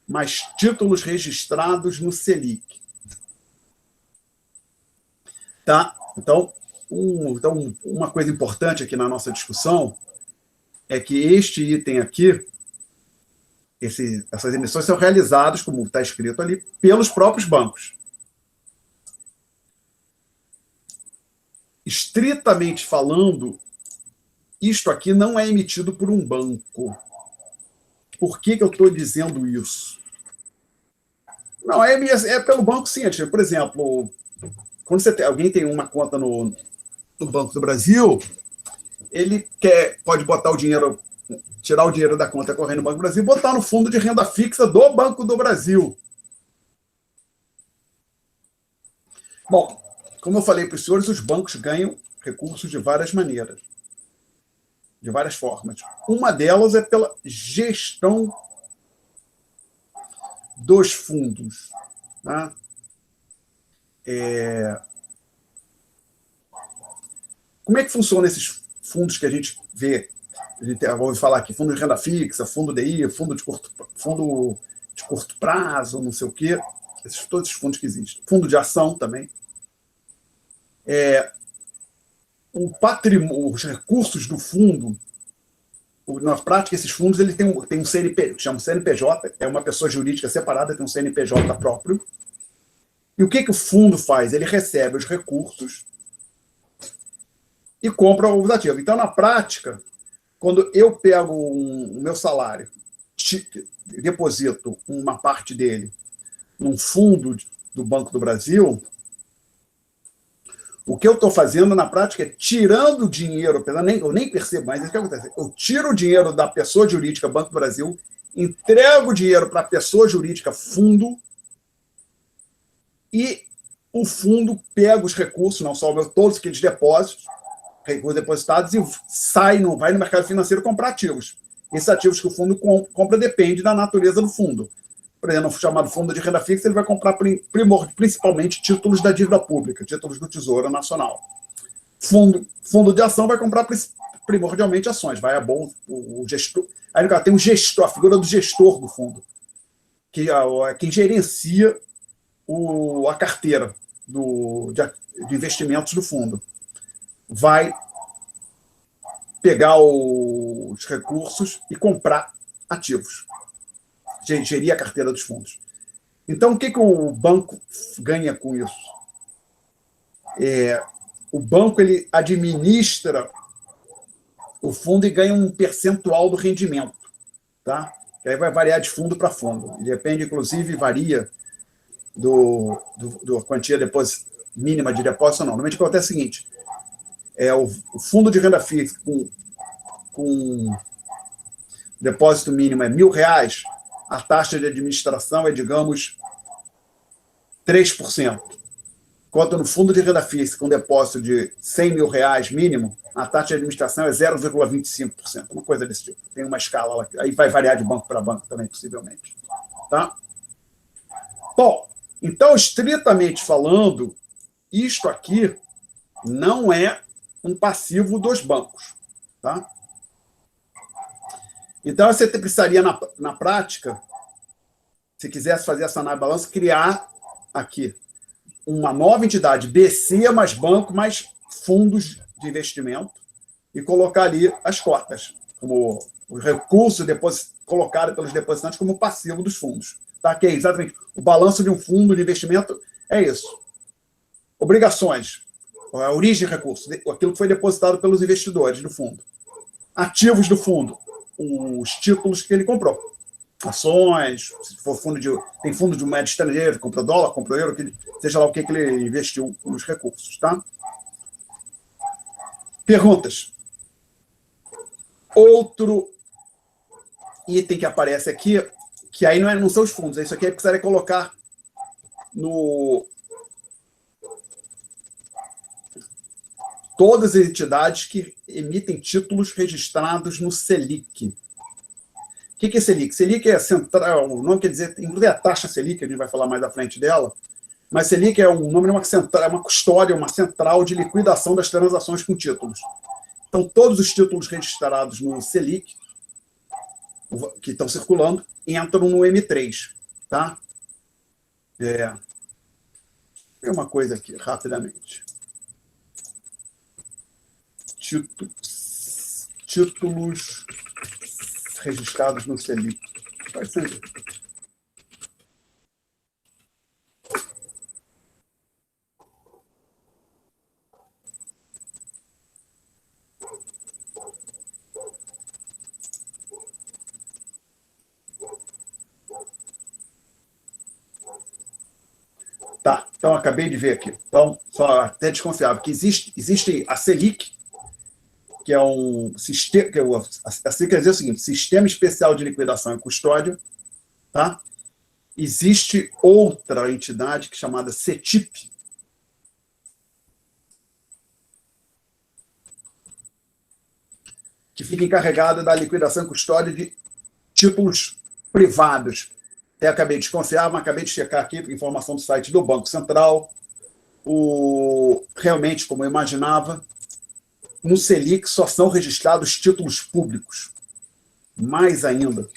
mais títulos registrados no Selic. Tá? Então, uma coisa importante aqui na nossa discussão é que este item aqui, essas emissões são realizadas, como está escrito ali, pelos próprios bancos. Estritamente falando, isto aqui não é emitido por um banco. Por que eu estou dizendo isso? Não, é pelo banco, sim. Por exemplo, quando alguém tem uma conta no Banco do Brasil, ele pode botar o dinheiro, tirar o dinheiro da conta corrente no Banco do Brasil e botar no fundo de renda fixa do Banco do Brasil. Bom, como eu falei para os senhores, os bancos ganham recursos de várias maneiras, de várias formas. Uma delas é pela gestão dos fundos. Né? Como é que funcionam esses fundos que a gente vê? A gente ouve falar aqui, fundo de renda fixa, fundo DI, fundo de curto prazo, não sei o quê. Todos esses fundos que existem. Fundo de ação também. Os recursos do fundo, na prática, esses fundos ele tem um CNPJ, chama CNPJ, é uma pessoa jurídica separada, tem um CNPJ próprio. E o que o fundo faz? Ele recebe os recursos e compra os ativos. Então, na prática, quando eu pego o meu salário, deposito uma parte dele num fundo do Banco do Brasil, o que eu estou fazendo na prática é tirando o dinheiro, eu nem percebo mais, isso que acontece. Eu tiro o dinheiro da pessoa jurídica Banco do Brasil, entrego o dinheiro para a pessoa jurídica fundo, e o fundo pega os recursos, não só todos aqueles depósitos, recursos depositados, e vai no mercado financeiro comprar ativos. Esses ativos que o fundo compra dependem da natureza do fundo. Por exemplo, no chamado fundo de renda fixa, ele vai comprar principalmente títulos da dívida pública, títulos do Tesouro Nacional. Fundo de ação vai comprar primordialmente ações. Vai a bom o gestor. Aí tem um gestor, a figura do gestor do fundo, que é quem gerencia a carteira de investimentos do fundo. Vai pegar os recursos e comprar ativos, gerir a carteira dos fundos. Então, o que o banco ganha com isso? O banco ele administra o fundo e ganha um percentual do rendimento, tá? Que aí vai variar de fundo para fundo. Depende, inclusive, varia da quantia mínima de depósito ou não. Normalmente acontece o seguinte, o fundo de renda fixa com depósito mínimo é R$1.000, a taxa de administração é, digamos, 3%. Enquanto no fundo de renda fixa, com depósito de R$100.000 mínimo, a taxa de administração é 0,25%. Uma coisa desse tipo. Tem uma escala lá. Aí vai variar de banco para banco também, possivelmente. Tá? Bom, então, estritamente falando, isto aqui não é um passivo dos bancos. Tá? Então, você precisaria, na prática, se quisesse fazer essa análise de balanço, criar aqui uma nova entidade, BC mais banco mais fundos de investimento, e colocar ali as cotas, como os recursos colocados pelos depositantes como passivo dos fundos. Tá? Que é exatamente o balanço de um fundo de investimento é isso. Obrigações, a origem de recursos, aquilo que foi depositado pelos investidores do fundo. Ativos do fundo, os títulos que ele comprou. Ações, se for tem fundo de moeda estrangeira, comprou dólar, comprou euro, seja lá o que ele investiu nos recursos. Tá? Perguntas. Outro item que aparece aqui, que aí não são os fundos, isso aqui precisaria colocar todas as entidades que emitem títulos registrados no Selic. O que é Selic? Selic é central, o nome quer dizer, inclusive a taxa Selic, a gente vai falar mais à frente dela, mas Selic é o nome de uma custódia, uma central de liquidação das transações com títulos. Então, todos os títulos registrados no Selic, que estão circulando, entram no M3. Tá? Tem uma coisa aqui, rapidamente. Títulos registrados no Selic. Vai ser. Tá, então acabei de ver aqui. Então, só até desconfiável, que existe a Selic, que é um sistema, a Selic quer dizer o seguinte, Sistema Especial de Liquidação e Custódia, tá? Existe outra entidade chamada CETIP, que fica encarregada da liquidação e custódia de títulos privados. Até acabei de desconfiar, mas acabei de checar aqui, informação do site do Banco Central. Realmente, como eu imaginava, no Selic só são registrados títulos públicos. Mais ainda.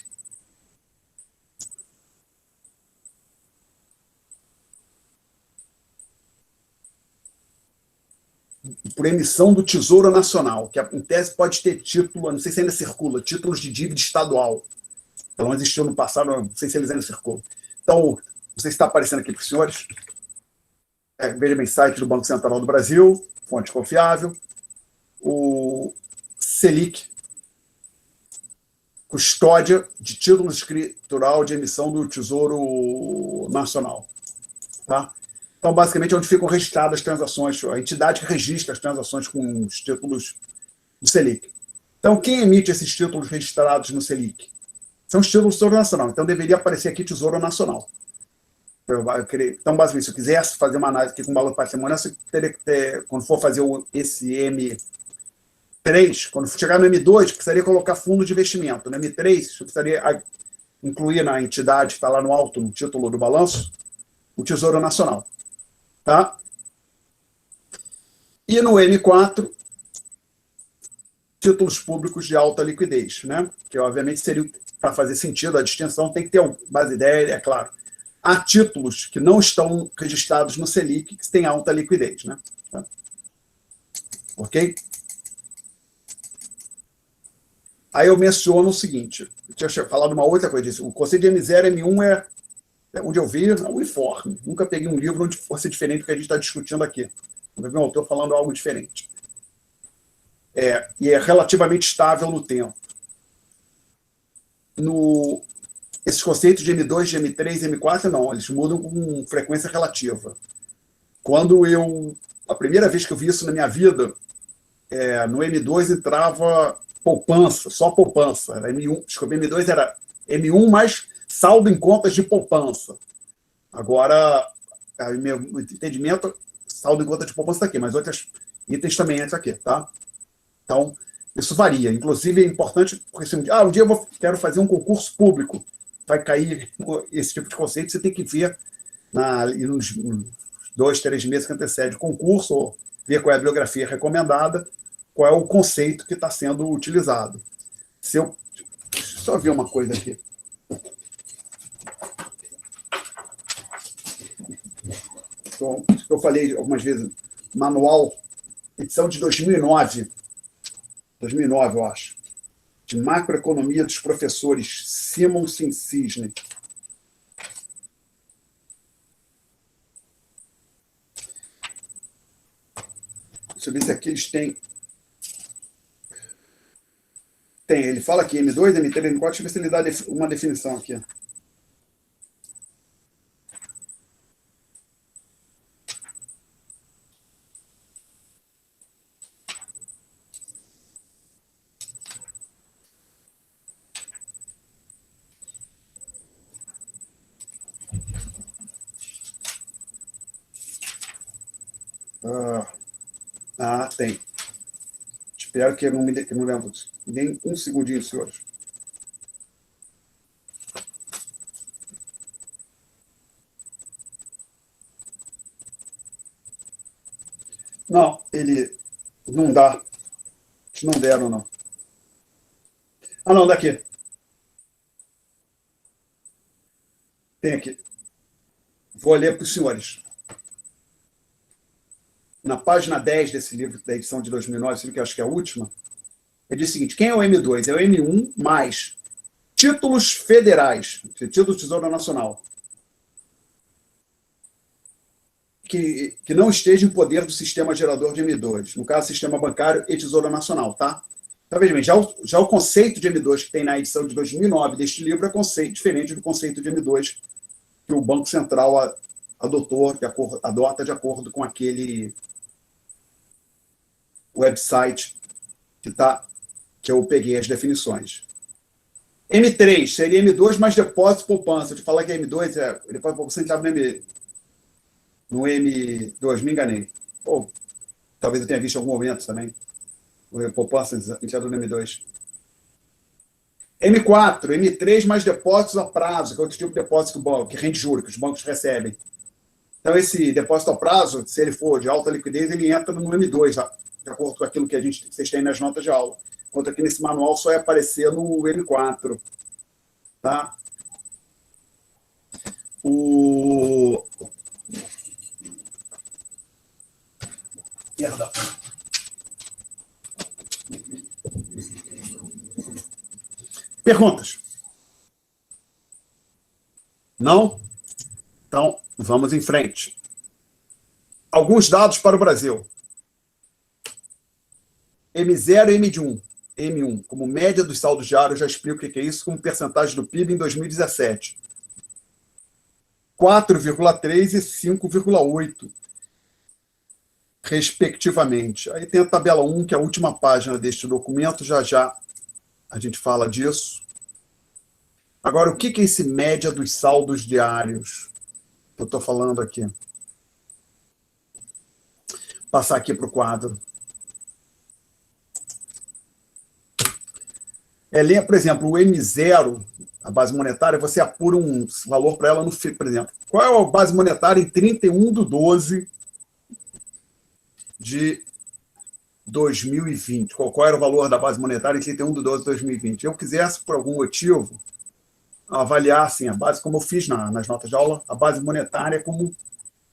Por emissão do Tesouro Nacional, que em tese pode ter título, não sei se ainda circula, títulos de dívida estadual. Então, existiu no passado, não sei se eles ainda circulam. Então, não sei se está aparecendo aqui para os senhores. Veja bem, site do Banco Central do Brasil, fonte confiável. O Selic, custódia de título escritural de emissão do Tesouro Nacional. Tá? Então, basicamente, é onde ficam registradas as transações, a entidade que registra as transações com os títulos do Selic. Então, quem emite esses títulos registrados no Selic? São os títulos do Tesouro Nacional. Então, deveria aparecer aqui Tesouro Nacional. Então, basicamente, se eu quisesse fazer uma análise aqui com valor patrimonial, você teria que ter, quando for fazer esse M3, quando chegar no M2, precisaria colocar fundo de investimento. No M3, você precisaria incluir na entidade que está lá no alto, no título do balanço, o Tesouro Nacional. Tá? E no M4, títulos públicos de alta liquidez, né? Que obviamente seria, para fazer sentido a distinção, tem que ter base ideia, é claro. Há títulos que não estão registrados no Selic que têm alta liquidez, né? Tá? Ok? Aí eu menciono o seguinte, eu tinha falado uma outra coisa disso, o conceito de M0 e M1 onde eu vi, é uniforme. Nunca peguei um livro onde fosse diferente do que a gente está discutindo aqui. Nunca vi um autor falando algo diferente. E é relativamente estável no tempo. Esses conceitos de M2, de M3, M4, não, eles mudam com frequência relativa. A primeira vez que eu vi isso na minha vida, no M2 entrava poupança, só poupança. Era M1, desculpa, M2 era M1 mais saldo em contas de poupança. Agora, meu entendimento, saldo em contas de poupança está aqui, mas outros itens também entram aqui, tá? Então, isso varia. Inclusive, é importante, porque se um dia quero fazer um concurso público, vai cair esse tipo de conceito, você tem que ver nos 2, 3 meses que antecede o concurso, ou ver qual é a bibliografia recomendada, qual é o conceito que está sendo utilizado. Deixa eu só ver uma coisa aqui. Então, eu falei algumas vezes, manual, edição de 2009, eu acho, de macroeconomia dos professores Simonsen Cisne. Deixa eu ver se aqui eles têm. Ele fala aqui M2, M3, M4, deixa eu ver se ele dá uma definição aqui. Tem. Espero que eu não lembro. Nem um segundinho, senhores. Não, ele não dá. Eles não deram, não. Não, daqui. Tem aqui. Vou ler para os senhores. Na página 10 desse livro, da edição de 2009, que eu acho que é a última, ele diz o seguinte: quem é o M2? É o M1 mais títulos federais, título do Tesouro Nacional, que não esteja em poder do sistema gerador de M2, no caso, sistema bancário e Tesouro Nacional, tá? Então, veja bem, já o conceito de M2 que tem na edição de 2009 deste livro é conceito diferente do conceito de M2 que o Banco Central adota de acordo com aquele website que eu peguei as definições. M3 seria M2 mais depósito poupança. Eu te falar que M2 depósito poupança estava no M2, me enganei. Ou talvez eu tenha visto em algum momento também. O poupança entrado no M2. M4, M3 mais depósitos a prazo, que é outro tipo de depósito que rende juros, que os bancos recebem. Então, esse depósito a prazo, se ele for de alta liquidez, ele entra no M2, de acordo com aquilo que vocês têm nas notas de aula. Enquanto aqui nesse manual só ia aparecer no M4. Tá? Perdão. Perguntas? Não? Então, vamos em frente. Alguns dados para o Brasil. M0 e M1, como média dos saldos diários, já explico o que é isso, como percentagem do PIB em 2017. 4,3 e 5,8, respectivamente. Aí tem a tabela 1, que é a última página deste documento, já a gente fala disso. Agora, o que é esse média dos saldos diários que eu estou falando aqui? Passar aqui para o quadro. Por exemplo, o M0, a base monetária, você apura um valor para ela no FII, por exemplo. Qual é a base monetária em 31/12 de 2020, qual era o valor da base monetária em 31 de 12 de 2020. Eu quisesse, por algum motivo, avaliar assim, a base, como eu fiz nas notas de aula, a base monetária como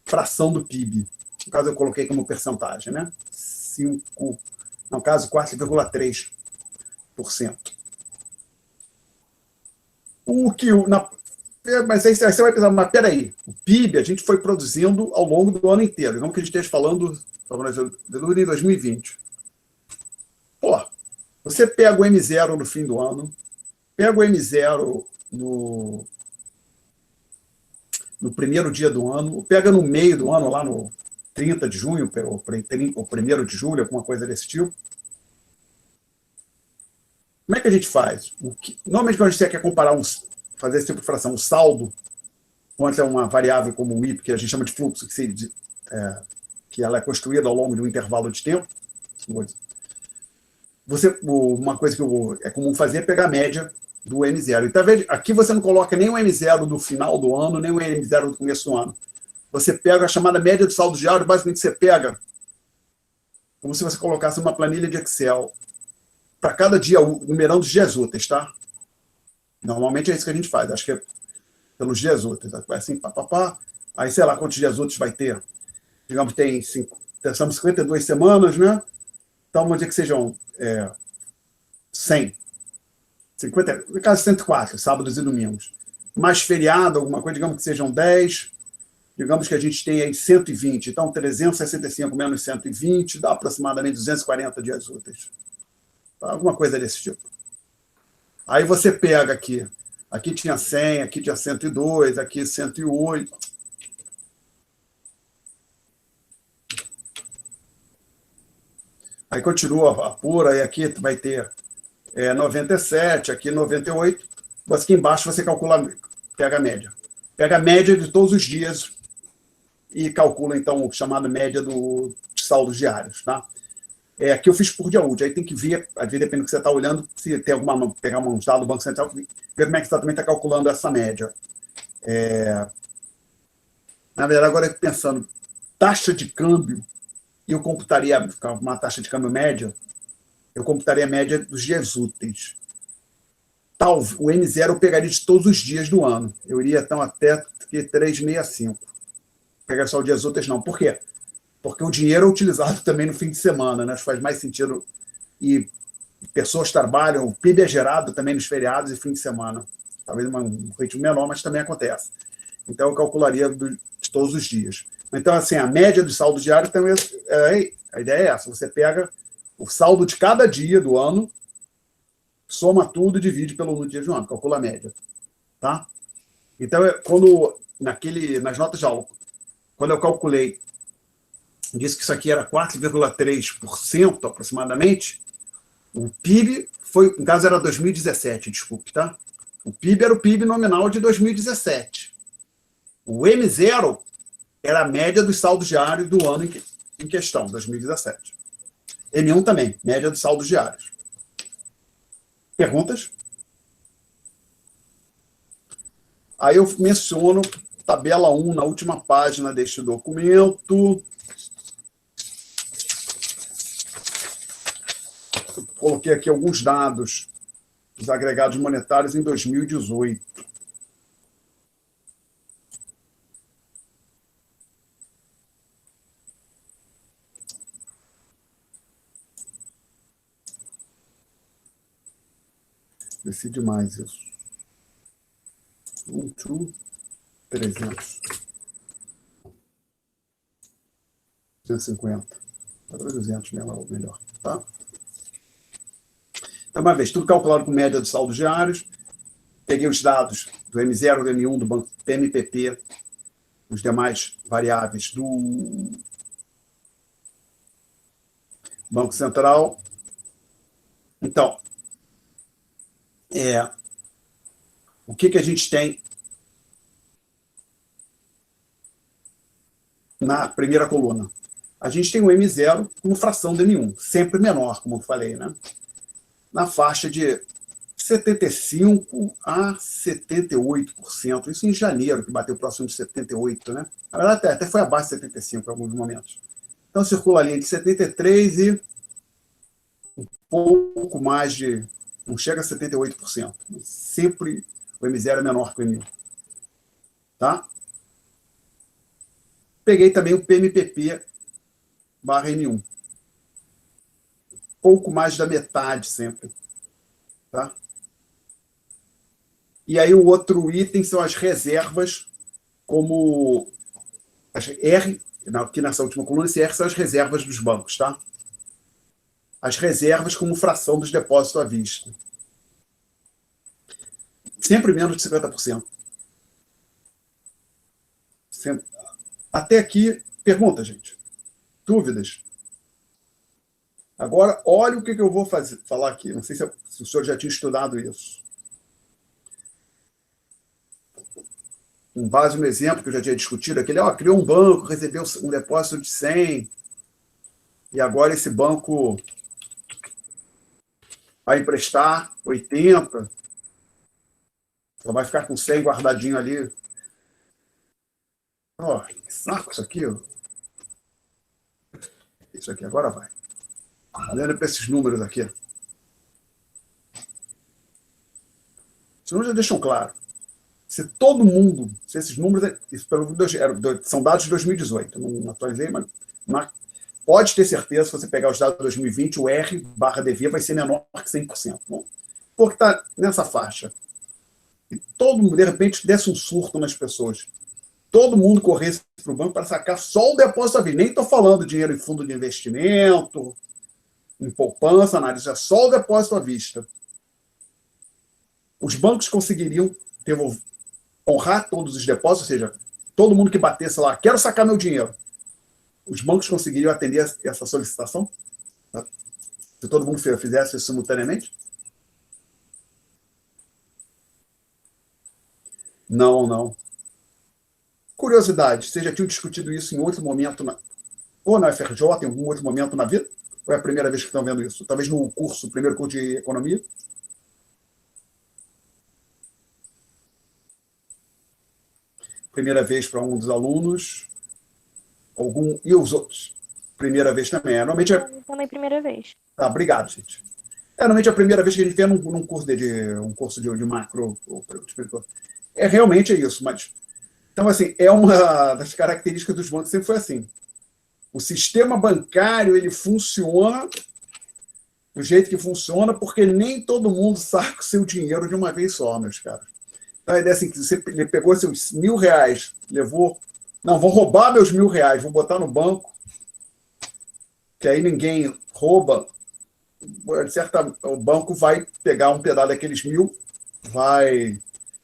fração do PIB. No caso, eu coloquei como percentagem, né? 5, no caso, 4,3%. O que mas aí você vai pensar, mas peraí, o PIB a gente foi produzindo ao longo do ano inteiro, não que a gente esteja falando em 2020. Pô, você pega o M0 no fim do ano, pega o M0 no primeiro dia do ano, pega no meio do ano, lá no 30 de junho, ou 1º de julho, alguma coisa desse tipo. Como é que a gente faz? Normalmente, quando a gente quer comparar fazer esse tipo de fração, o saldo, quando é uma variável como o IP, que a gente chama de fluxo, que ela é construída ao longo de um intervalo de tempo, uma coisa que é comum fazer é pegar a média do M0. Então, aqui você não coloca nem o M0 do final do ano, nem o M0 do começo do ano. Você pega a chamada média do saldo diário, basicamente você pega como se você colocasse uma planilha de Excel para cada dia, numerando os dias úteis, tá? Normalmente é isso que a gente faz, acho que é pelos dias úteis. Vai assim, papapá, aí sei lá quantos dias úteis vai ter. Digamos, estamos 52 semanas, né? Então, vamos dizer que sejam 100. 50, no caso, 104, sábados e domingos. Mais feriado, alguma coisa, digamos que sejam 10. Digamos que a gente tem aí 120. Então, 365 menos 120 dá aproximadamente 240 dias úteis. Alguma coisa desse tipo. Aí você pega aqui. Aqui tinha 100, aqui tinha 102, aqui 108. Aí continua, apura, e aqui vai ter 97, aqui 98. Mas aqui embaixo você pega a média. Pega a média de todos os dias e calcula, então, o chamado média dos saldos diários. Tá? Aqui eu fiz por dia útil. Aí tem que ver, às vezes, depende do que você está olhando, se tem pegar um dado do Banco Central, ver como é que você também está calculando essa média. Na verdade, agora pensando, taxa de câmbio, eu computaria uma taxa de câmbio média, eu computaria a média dos dias úteis. O M0 eu pegaria de todos os dias do ano. Eu iria, então, até 365. Pegar só os dias úteis, não. Por quê? Porque o dinheiro é utilizado também no fim de semana, né? Acho que faz mais sentido. E pessoas trabalham, o PIB é gerado também nos feriados e fim de semana. Talvez um ritmo menor, mas também acontece. Então, eu calcularia de todos os dias. Então, assim, a média do saldo diário também a ideia é essa. Você pega o saldo de cada dia do ano, soma tudo e divide pelo número de dias do ano, calcula a média. Tá? Então, nas notas de aula, quando eu calculei, disse que isso aqui era 4,3% aproximadamente, o PIB foi, no caso era 2017, desculpe, tá? O PIB era o PIB nominal de 2017. O M0 era a média dos saldos diários do ano em questão, 2017. M1 também, média dos saldos diários. Perguntas? Aí eu menciono tabela 1 na última página deste documento. Coloquei aqui alguns dados dos agregados monetários em 2018. Decide mais isso. 300. 250. 200 melhor, tá? Então, uma vez, tudo calculado com média dos saldos diários. Peguei os dados do M0, do M1, do Banco PMPP, os demais variáveis do Banco Central. Então, o que a gente tem na primeira coluna? A gente tem o M0 como fração do M1, sempre menor, como eu falei, né? Na faixa de 75% a 78%. Isso em janeiro, que bateu próximo de 78%, né? Na verdade, até foi abaixo de 75% em alguns momentos. Então, circula ali entre 73% e pouco mais de... Não chega a 78%. Sempre o M0 é menor que o M1. Tá? Peguei também o PMPP barra M1. Pouco mais da metade sempre. Tá? E aí o outro item são as reservas, como as R, aqui nessa última coluna, esse R são as reservas dos bancos, tá? As reservas como fração dos depósitos à vista. Sempre menos de 50%. Sempre. Até aqui, pergunta, gente. Dúvidas? Agora, olha o que eu vou falar aqui. Não sei se o senhor já tinha estudado isso. Um base no exemplo que eu já tinha discutido, aquele, criou um banco, recebeu um depósito de 100, e agora esse banco vai emprestar 80, só vai ficar com 100 guardadinho ali. Que saco isso aqui. Isso aqui, agora vai. Olhando para esses números aqui. Os números já deixam claro. Se todo mundo, se esses números, isso são dados de 2018, não atualizei, mas pode ter certeza, se você pegar os dados de 2020, o R/DV vai ser menor que 100%. Bom, porque está nessa faixa. E todo mundo, de repente, desse um surto nas pessoas. Todo mundo corresse para o banco para sacar só o depósito à vista. Nem estou falando dinheiro em fundo de investimento, em poupança, análise, é só o depósito à vista. Os bancos conseguiriam honrar todos os depósitos, ou seja, todo mundo que batesse lá, quero sacar meu dinheiro. Os bancos conseguiriam atender essa solicitação? Se todo mundo fizesse isso simultaneamente? Não. Curiosidade, vocês já tinham discutido isso em outro momento, ou na FRJ, em algum outro momento na vida? Ou é a primeira vez que estão vendo isso? Talvez no primeiro curso de economia? Primeira vez para um dos alunos, e os outros? Primeira vez também. Normalmente Também primeira vez. Obrigado, gente. Normalmente é a primeira vez que a gente vê num curso de macro. Realmente é isso, mas... Então, assim, é uma das características dos bancos, sempre foi assim. O sistema bancário, ele funciona do jeito que funciona, porque nem todo mundo saca o seu dinheiro de uma vez só, meus caras. Então, a ideia é assim, que ele pegou seus R$1.000, levou... Não, vou roubar meus R$1.000, vou botar no banco, que aí ninguém rouba. O banco vai pegar um pedaço daqueles 1.000, vai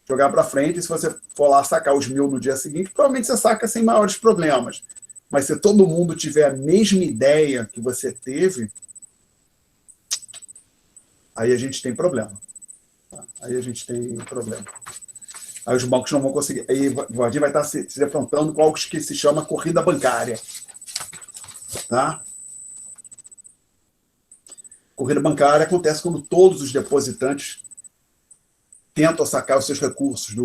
jogar para frente, e se você for lá sacar os 1.000 no dia seguinte, provavelmente você saca sem maiores problemas. Mas se todo mundo tiver a mesma ideia que você teve, aí a gente tem problema. Aí os bancos não vão conseguir. Aí o Vardim vai estar se defrontando com algo que se chama corrida bancária. Tá? Corrida bancária acontece quando todos os depositantes tentam sacar os seus recursos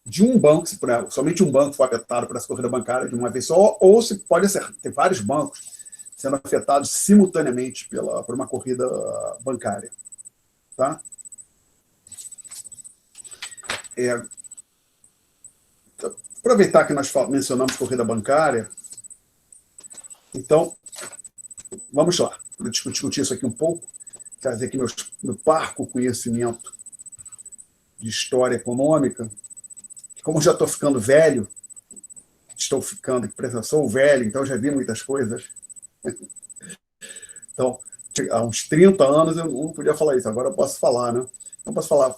de um banco, se somente um banco for afetado por essa corrida bancária de uma vez só, ou se pode ter vários bancos sendo afetados simultaneamente por uma corrida bancária. Tá? Aproveitar que nós mencionamos corrida bancária, então, vamos lá, para discutir isso aqui um pouco, trazer aqui meu parco conhecimento de história econômica. Como eu já estou ficando velho, sou velho, então já vi muitas coisas. Então, há uns 30 anos eu não podia falar isso, agora eu posso falar, né? Eu posso falar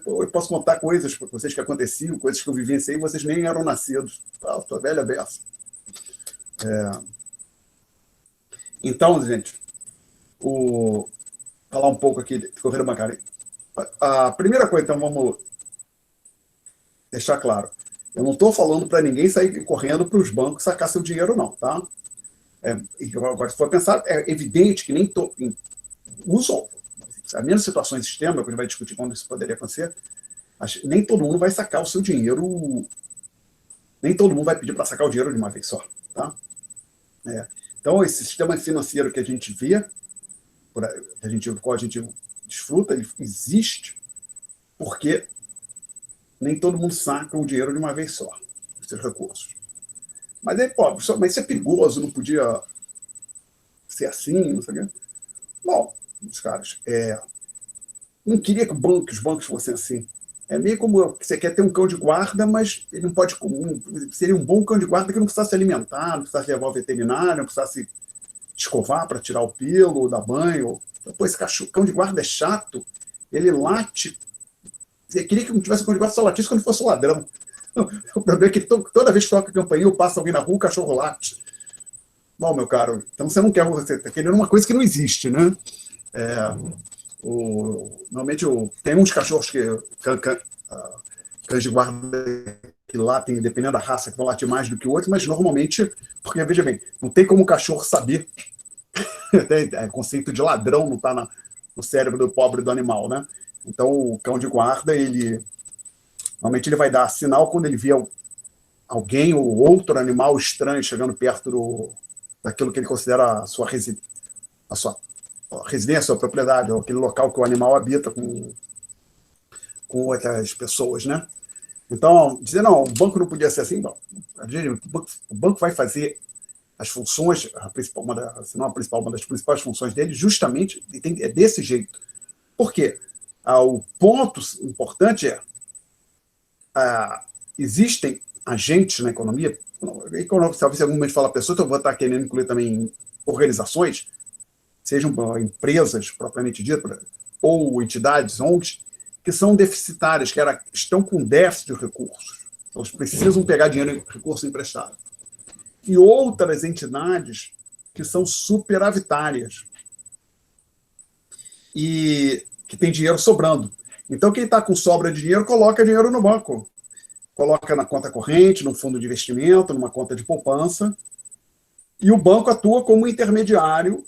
eu posso contar coisas para vocês que aconteciam, coisas que eu vivenciei, e vocês nem eram nascidos. Estou velha beça. Então, gente, falar um pouco aqui de corrida bancária. A primeira coisa, então, vamos deixar claro. Eu não estou falando para ninguém sair correndo para os bancos sacar seu dinheiro, não, tá? Agora, se for pensar, é evidente que nem usam, a menos situações extremas, que a gente vai discutir quando isso poderia acontecer, nem todo mundo vai sacar o seu dinheiro, nem todo mundo vai pedir para sacar o dinheiro de uma vez só, tá? Então, esse sistema financeiro que a gente vê, do qual a gente desfruta, ele existe porque nem todo mundo saca o dinheiro de uma vez só, esses recursos. Mas aí, pô, mas isso é perigoso, não podia ser assim, não sei o quê. Bom, os caras, não queria que os bancos fossem assim. É meio como você quer ter um cão de guarda, mas ele não pode. Seria um bom cão de guarda que não precisasse se alimentar, não precisasse levar ao veterinário, não precisasse escovar para tirar o pelo, dar banho. Pô, esse cão de guarda é chato, ele late. Você queria que não tivesse cão de guarda, só latisse quando fosse ladrão. O problema é que toda vez que toca a campainha, passa alguém na rua, o cachorro late. Bom, meu caro, então você não quer, você está querendo uma coisa que não existe, né? Normalmente tem uns cachorros cães de guarda que latem, dependendo da raça, que vão latir mais do que o outro, mas normalmente, porque veja bem, não tem como o cachorro saber, o conceito de ladrão não está no cérebro do pobre do animal, né? Então o cão de guarda, normalmente ele vai dar sinal quando ele vê alguém ou outro animal estranho chegando perto daquilo que ele considera a sua residência, a sua propriedade, ou aquele local que o animal habita com outras pessoas, né? Então, dizer, não, o banco não podia ser assim, bom, o banco vai fazer as funções, uma das principais funções dele, justamente, é desse jeito. Por quê? O ponto importante existem agentes na economia, talvez algum momento fala pessoa, então eu vou estar querendo incluir também organizações, sejam empresas propriamente ditas, ou entidades, ONGs, que são deficitárias, que estão com déficit de recursos. Elas precisam pegar dinheiro, recurso emprestado. E outras entidades que são superavitárias e que tem dinheiro sobrando. Então, quem está com sobra de dinheiro, coloca dinheiro no banco. Coloca na conta corrente, no fundo de investimento, numa conta de poupança. E o banco atua como intermediário,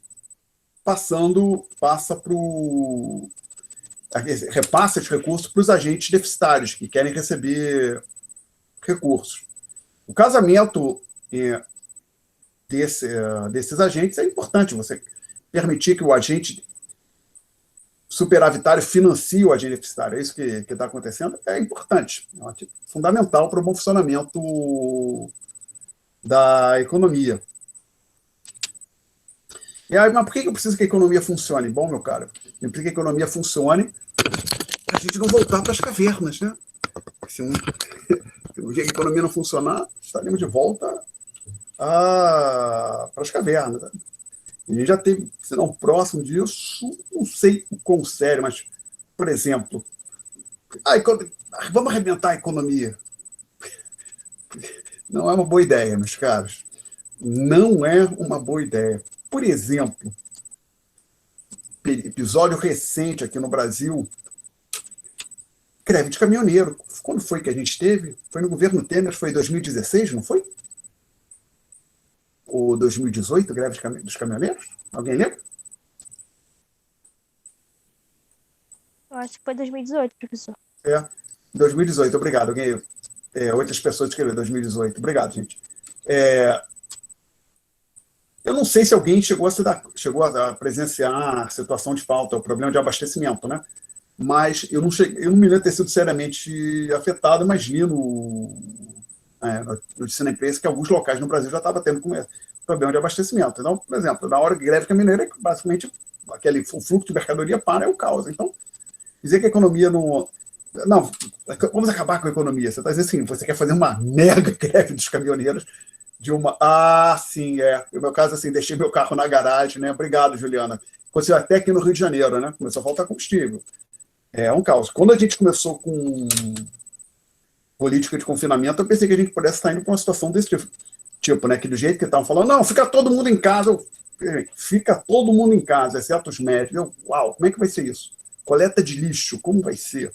repassa esses recursos para os agentes deficitários que querem receber recursos. O casamento desses agentes é importante. Você permitir que o agente superavitário financie o agente deficitário. É isso que está acontecendo. É importante. É fundamental para o bom funcionamento da economia. E aí, mas por que eu preciso que a economia funcione? Bom, meu caro, eu preciso que a economia funcione para a gente não voltar para as cavernas, né? Se um dia a economia não funcionar, estaremos de volta para as cavernas. Né? E a gente já teve, se não próximo disso, não sei o quão sério, mas, por exemplo, vamos arrebentar a economia. Não é uma boa ideia, meus caros. Não é uma boa ideia. Por exemplo, episódio recente aqui no Brasil, greve de caminhoneiro. Quando foi que a gente teve? Foi no governo Temer, foi em 2016, não foi? Ou 2018, greve dos caminhoneiros? Alguém lembra? Eu acho que foi 2018, professor. 2018, obrigado. Alguém, outras pessoas escreveram 2018. Obrigado, gente. Eu não sei se alguém chegou a presenciar a situação de falta, o problema de abastecimento, né? Mas eu não me lembro ter sido seriamente afetado, mas li notícia na imprensa que alguns locais no Brasil já estavam tendo problema de abastecimento. Então, por exemplo, na hora de greve caminhoneira, basicamente, o fluxo de mercadoria para é o caos. Então, dizer que a economia não... Não, vamos acabar com a economia. Você está dizendo assim, você quer fazer uma mega greve dos caminhoneiros sim, No meu caso, assim, deixei meu carro na garagem, né? Obrigado, Juliana. Aconteceu até aqui no Rio de Janeiro, né? Começou a faltar combustível. É um caos. Quando a gente começou com política de confinamento, eu pensei que a gente pudesse estar indo para uma situação desse tipo, né? Que do jeito que estavam falando, não, fica todo mundo em casa. Fica todo mundo em casa, exceto os médicos. Uau, como é que vai ser isso? Coleta de lixo, como vai ser?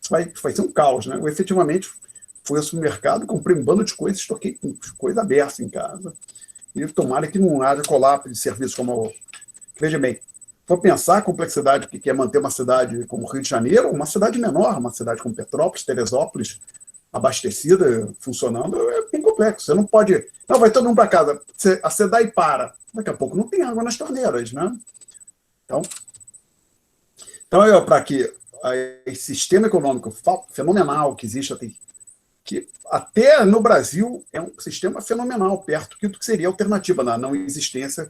Vai ser um caos, né? Eu, efetivamente, fui ao supermercado, comprei um bando de coisas, estoquei com coisa aberta em casa. E tomara que não haja colapso de serviços como... Veja bem, vou pensar a complexidade que é manter uma cidade como Rio de Janeiro, uma cidade menor, uma cidade como Petrópolis, Teresópolis, abastecida, funcionando, é bem complexo. Você não pode... Não, vai todo mundo para casa, a SEDAI para. Daqui a pouco não tem água nas torneiras, né? Então para que esse sistema econômico fenomenal que existe que até no Brasil é um sistema fenomenal, perto do que seria a alternativa na não existência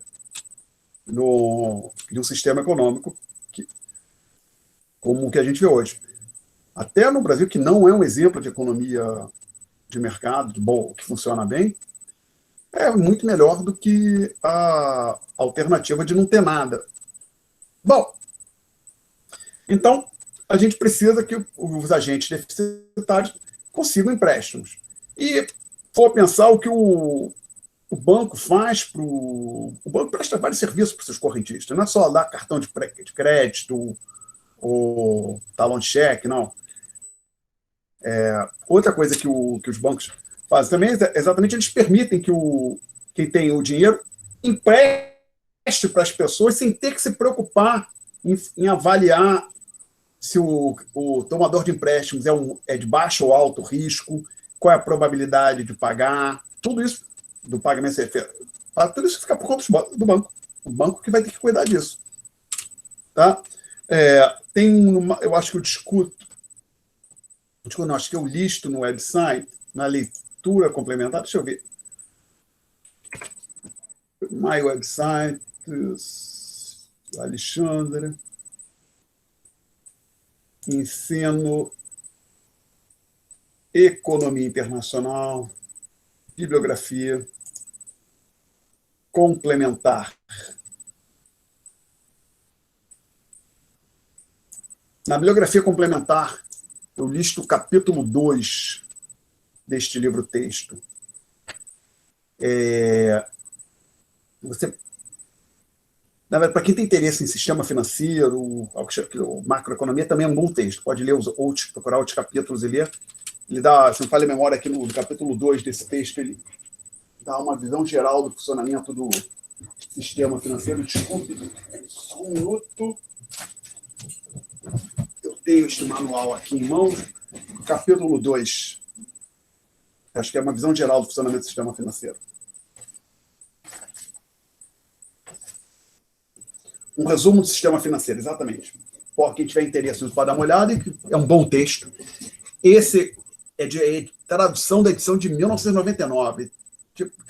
de um sistema econômico como o que a gente vê hoje. Até no Brasil, que não é um exemplo de economia de mercado, que funciona bem, é muito melhor do que a alternativa de não ter nada. Bom, então a gente precisa que os agentes deficitários consigam empréstimos. E for pensar o que o banco faz o banco presta vários serviços para os seus correntistas, não é só dar cartão de crédito ou talão de cheque, não. Outra coisa que os bancos fazem também é exatamente eles permitem que quem tem o dinheiro empreste para as pessoas sem ter que se preocupar em avaliar se o tomador de empréstimos é de baixo ou alto risco, qual é a probabilidade de pagar, tudo isso do pagamento tudo isso fica por conta do banco. O banco que vai ter que cuidar disso. Tá? Eu acho que acho que eu listo no website, na leitura complementar, deixa eu ver. My website, Alexandre, ensino economia internacional, bibliografia complementar. Na bibliografia complementar, eu listo o capítulo 2 deste livro-texto. Para quem tem interesse em sistema financeiro, macroeconomia também é um bom texto. Pode ler procurar outros capítulos e ler. Ele dá, se não falha a memória, aqui no capítulo 2 desse texto, ele dá uma visão geral do funcionamento do sistema financeiro. Desculpe, só um minuto. Eu tenho este manual aqui em mãos. Capítulo 2. Acho que é uma visão geral do funcionamento do sistema financeiro. Um resumo do sistema financeiro, exatamente. Quem tiver interesse pode dar uma olhada, é um bom texto. Esse é de tradução da edição de 1999.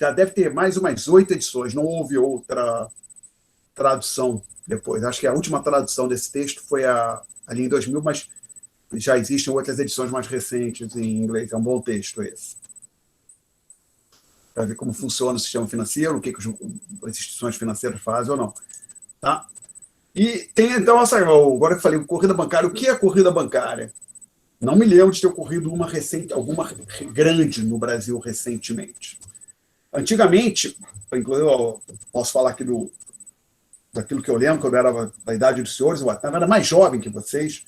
Já deve ter mais umas 8 edições, não houve outra tradução depois. Acho que a última tradução desse texto foi ali em 2000, mas já existem outras edições mais recentes em inglês. É um bom texto esse. Para ver como funciona o sistema financeiro, o que as instituições financeiras fazem ou não. Tá? E tem, então, agora que eu falei, corrida bancária, o que é corrida bancária? Não me lembro de ter ocorrido alguma grande no Brasil recentemente. Antigamente, inclusive, eu posso falar aqui daquilo que eu lembro, quando eu era da idade dos senhores, eu era mais jovem que vocês.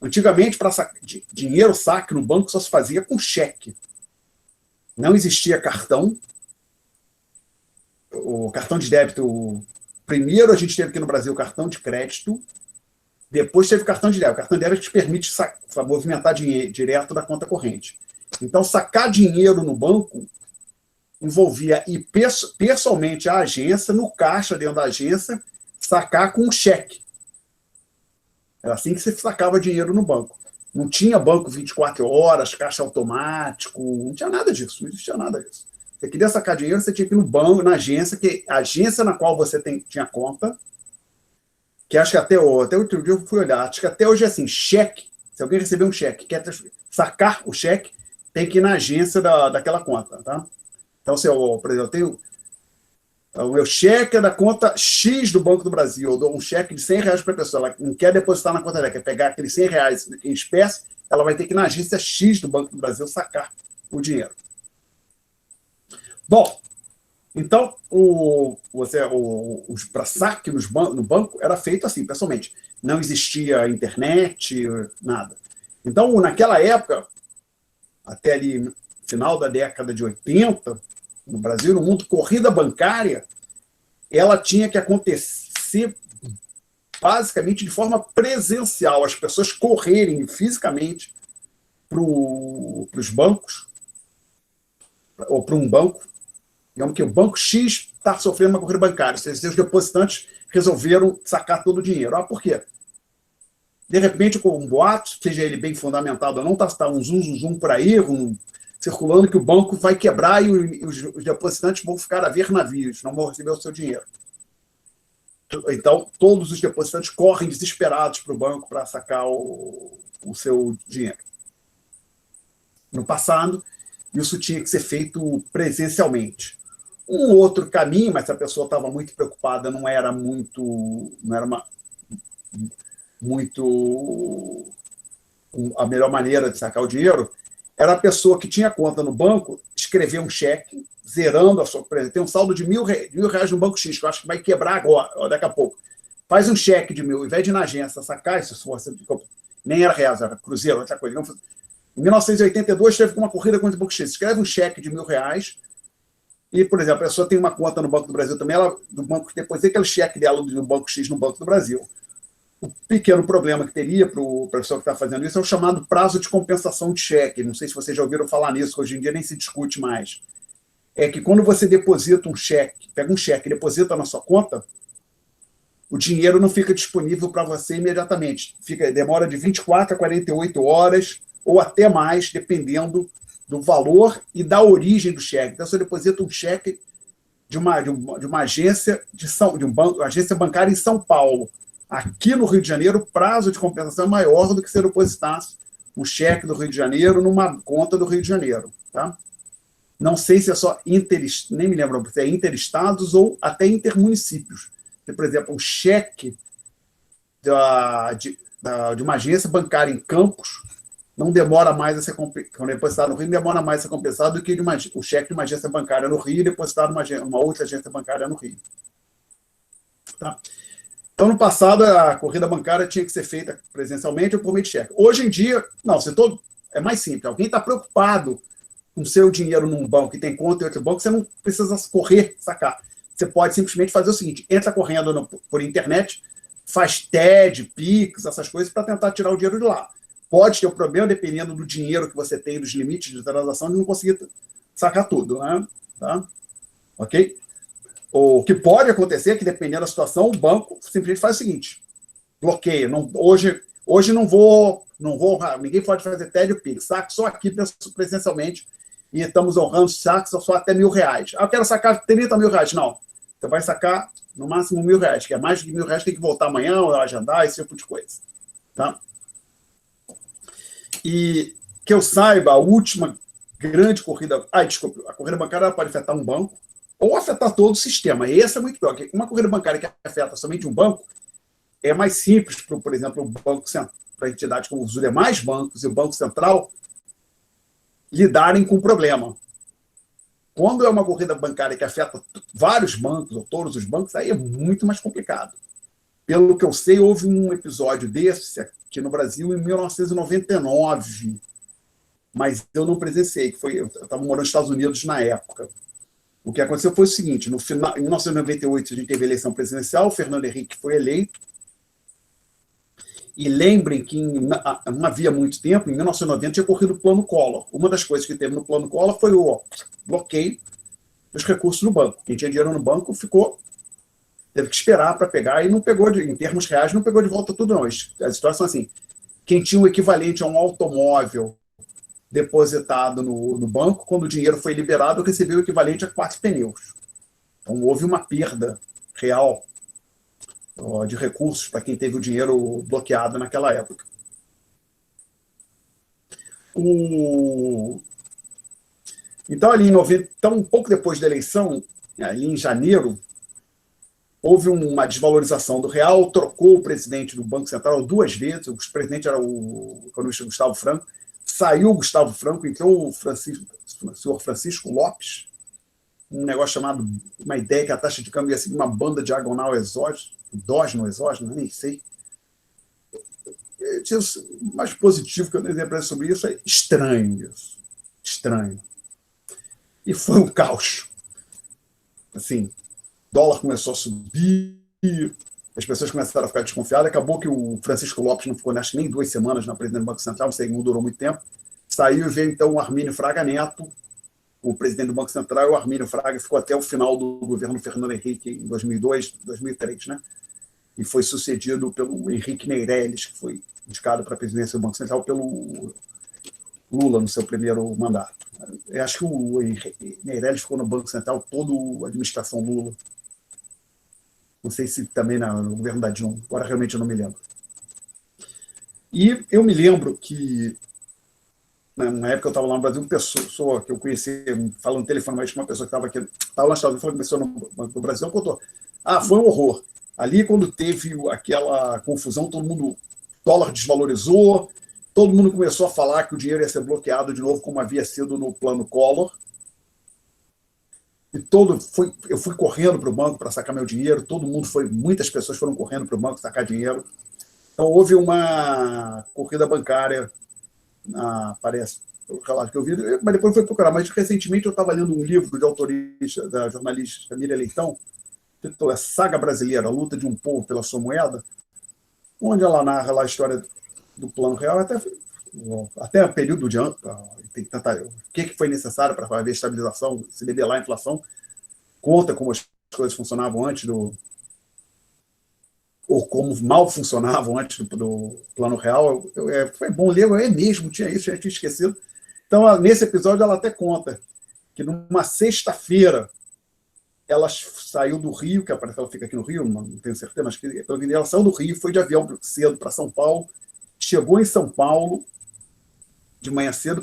Antigamente, para dinheiro saque no banco só se fazia com cheque. Não existia cartão. O cartão de débito, primeiro a gente teve aqui no Brasil o cartão de crédito, depois teve o cartão de débito. O cartão de débito te permite movimentar dinheiro direto da conta corrente. Então, sacar dinheiro no banco envolvia ir pessoalmente à agência, no caixa dentro da agência, sacar com um cheque. Era assim que você sacava dinheiro no banco. Não tinha banco 24 horas, caixa automático, não tinha nada disso, não existia nada disso. Você queria sacar dinheiro, você tinha que ir no banco, na agência, a agência na qual você tinha conta, que acho que até outro dia eu fui olhar, acho que até hoje é assim, cheque, se alguém receber um cheque, quer sacar o cheque, tem que ir na agência daquela conta, tá? Então, por exemplo, eu tenho o meu cheque é da conta X do Banco do Brasil, eu dou um cheque de R$100 para a pessoa, ela não quer depositar na conta dela, quer pegar aqueles R$100 em espécie, ela vai ter que ir na agência X do Banco do Brasil sacar o dinheiro. Bom, então, para saque no banco era feito assim, pessoalmente. Não existia internet, nada. Então, naquela época, até ali, final da década de 80, no Brasil, no mundo, corrida bancária, ela tinha que acontecer basicamente de forma presencial, as pessoas correrem fisicamente para os bancos, ou para um banco, Digamos que o banco X está sofrendo uma corrida bancária. Seus depositantes resolveram sacar todo o dinheiro. Por quê? De repente, com um boato, seja ele bem fundamentado ou não, está um zum por aí, circulando que o banco vai quebrar e os depositantes vão ficar a ver navios, não vão receber o seu dinheiro. Então, todos os depositantes correm desesperados para o banco para sacar o seu dinheiro. No passado, isso tinha que ser feito presencialmente. Um outro caminho, mas se a pessoa estava muito preocupada, não era a melhor maneira de sacar o dinheiro, era a pessoa que tinha conta no banco escrever um cheque, zerando a sua... Por exemplo, tem um saldo de R$ 1.000 no banco X, que eu acho que vai quebrar agora, daqui a pouco. Faz um cheque de 1.000, ao invés de ir na agência sacar, isso fosse, nem era reais, era cruzeiro, outra coisa. Em 1982, teve uma corrida contra o banco X. Escreve um cheque de R$ 1.000 e, por exemplo, a pessoa tem uma conta no Banco do Brasil também, do banco que deposita aquele cheque dela do banco X no Banco do Brasil. O pequeno problema que teria para o pessoal que está fazendo isso é o chamado prazo de compensação de cheque. Não sei se vocês já ouviram falar nisso, que hoje em dia nem se discute mais. É que quando você deposita um cheque, pega um cheque e deposita na sua conta, o dinheiro não fica disponível para você imediatamente. Demora de 24 a 48 horas ou até mais, dependendo do valor e da origem do cheque. Então, você deposita um cheque de uma agência agência bancária em São Paulo. Aqui no Rio de Janeiro, o prazo de compensação é maior do que se depositasse um cheque do Rio de Janeiro numa conta do Rio de Janeiro. Tá? Não sei se é só nem me lembro se é interestados ou até intermunicípios. Por exemplo, um cheque de uma agência bancária em Campos não demora mais a ser quando é depositado no Rio, não demora mais a ser compensado do que o cheque de uma agência bancária no Rio e depositado numa outra agência bancária no Rio. Tá? Então, no passado, a corrida bancária tinha que ser feita presencialmente ou por meio de cheque. Hoje em dia, não, é mais simples. Alguém está preocupado com o seu dinheiro num banco e tem conta em outro banco, você não precisa correr, sacar. Você pode simplesmente fazer o seguinte, entra correndo por internet, faz TED, Pix, essas coisas, para tentar tirar o dinheiro de lá. Pode ter um problema, dependendo do dinheiro que você tem, dos limites de transação, de não conseguir sacar tudo. Né? Tá? Ok? O que pode acontecer é que, dependendo da situação, o banco simplesmente faz o seguinte, bloqueia. Hoje não vou, ninguém pode fazer TED ou Pix, saque só aqui presencialmente, e estamos honrando saques só até R$ 1.000. Eu quero sacar R$ 30.000. Não, você vai sacar no máximo R$ 1.000, que é mais de R$ 1.000, tem que voltar amanhã, ou agendar, esse tipo de coisa. Tá? E que eu saiba, a última grande corrida... desculpa, a corrida bancária pode afetar um banco ou afetar todo o sistema. E esse é muito pior. Uma corrida bancária que afeta somente um banco é mais simples, por exemplo, o Banco Central, para entidades como os demais bancos e o Banco Central lidarem com o problema. Quando é uma corrida bancária que afeta vários bancos, ou todos os bancos, aí é muito mais complicado. Pelo que eu sei, houve um episódio desse aqui no Brasil em 1999, mas eu não presenciei, eu estava morando nos Estados Unidos na época. O que aconteceu foi o seguinte, em 1998 a gente teve eleição presidencial, o Fernando Henrique foi eleito, e lembrem que não havia muito tempo, em 1990 tinha ocorrido o Plano Collor. Uma das coisas que teve no Plano Collor foi o bloqueio dos recursos no banco. Quem tinha dinheiro no banco teve que esperar para pegar e não pegou, em termos reais, não pegou de volta tudo, não. As histórias são assim, quem tinha o equivalente a um automóvel depositado no banco, quando o dinheiro foi liberado, recebeu o equivalente a 4 pneus. Então, houve uma perda real de recursos para quem teve o dinheiro bloqueado naquela época. Então, ali em 90, então, um pouco depois da eleição, ali em janeiro, houve uma desvalorização do real, trocou o presidente do Banco Central 2 vezes, o presidente era o economista Gustavo Franco, saiu o Gustavo Franco, entrou o senhor Francisco Lopes, um negócio chamado, uma ideia que a taxa de câmbio ia seguir uma banda diagonal exógeno, nem sei. O mais positivo que eu tenho para sobre isso é estranho. Estranho. E foi um caos. Assim, dólar começou a subir, as pessoas começaram a ficar desconfiadas, acabou que o Francisco Lopes não ficou, acho que nem 2 semanas na presidência do Banco Central, não sei, não durou muito tempo, saiu e veio então o Armínio Fraga Neto o presidente do Banco Central, o Armínio Fraga, ficou até o final do governo Fernando Henrique, em 2002, 2003, né? E foi sucedido pelo Henrique Meirelles, que foi indicado para a presidência do Banco Central pelo Lula no seu primeiro mandato. Eu acho que o Henrique Meirelles ficou no Banco Central toda a administração Lula. Não sei se também no governo da Dilma, agora realmente eu não me lembro. E eu me lembro que, na época eu estava lá no Brasil, uma pessoa que eu conheci, falando telefonicamente com uma pessoa que estava aqui, estava lá nos Estados Unidos, falou que começou no Brasil, contou. Foi um horror. Ali, quando teve aquela confusão, dólar desvalorizou, todo mundo começou a falar que o dinheiro ia ser bloqueado de novo, como havia sido no plano Collor. E eu fui correndo para o banco para sacar meu dinheiro, muitas pessoas foram correndo para o banco sacar dinheiro. Então, houve uma corrida bancária, parece, pelo relato que eu vi, mas depois foi procurar. Mas, recentemente, eu estava lendo um livro de autoria da jornalista Miriam Leitão, título é Saga Brasileira, a luta de um povo pela sua moeda, onde ela narra lá a história do Plano Real, até o período de ano, tem que tentar o que foi necessário para haver estabilização, se debelar a inflação, conta como as coisas funcionavam antes ou como mal funcionavam antes do Plano Real. Foi bom ler, mesmo, tinha isso, já tinha esquecido. Então, nesse episódio, ela até conta que numa sexta-feira ela saiu do Rio, que ela fica aqui no Rio, não tenho certeza, mas ela saiu do Rio, foi de avião cedo para São Paulo, chegou em São Paulo de manhã cedo,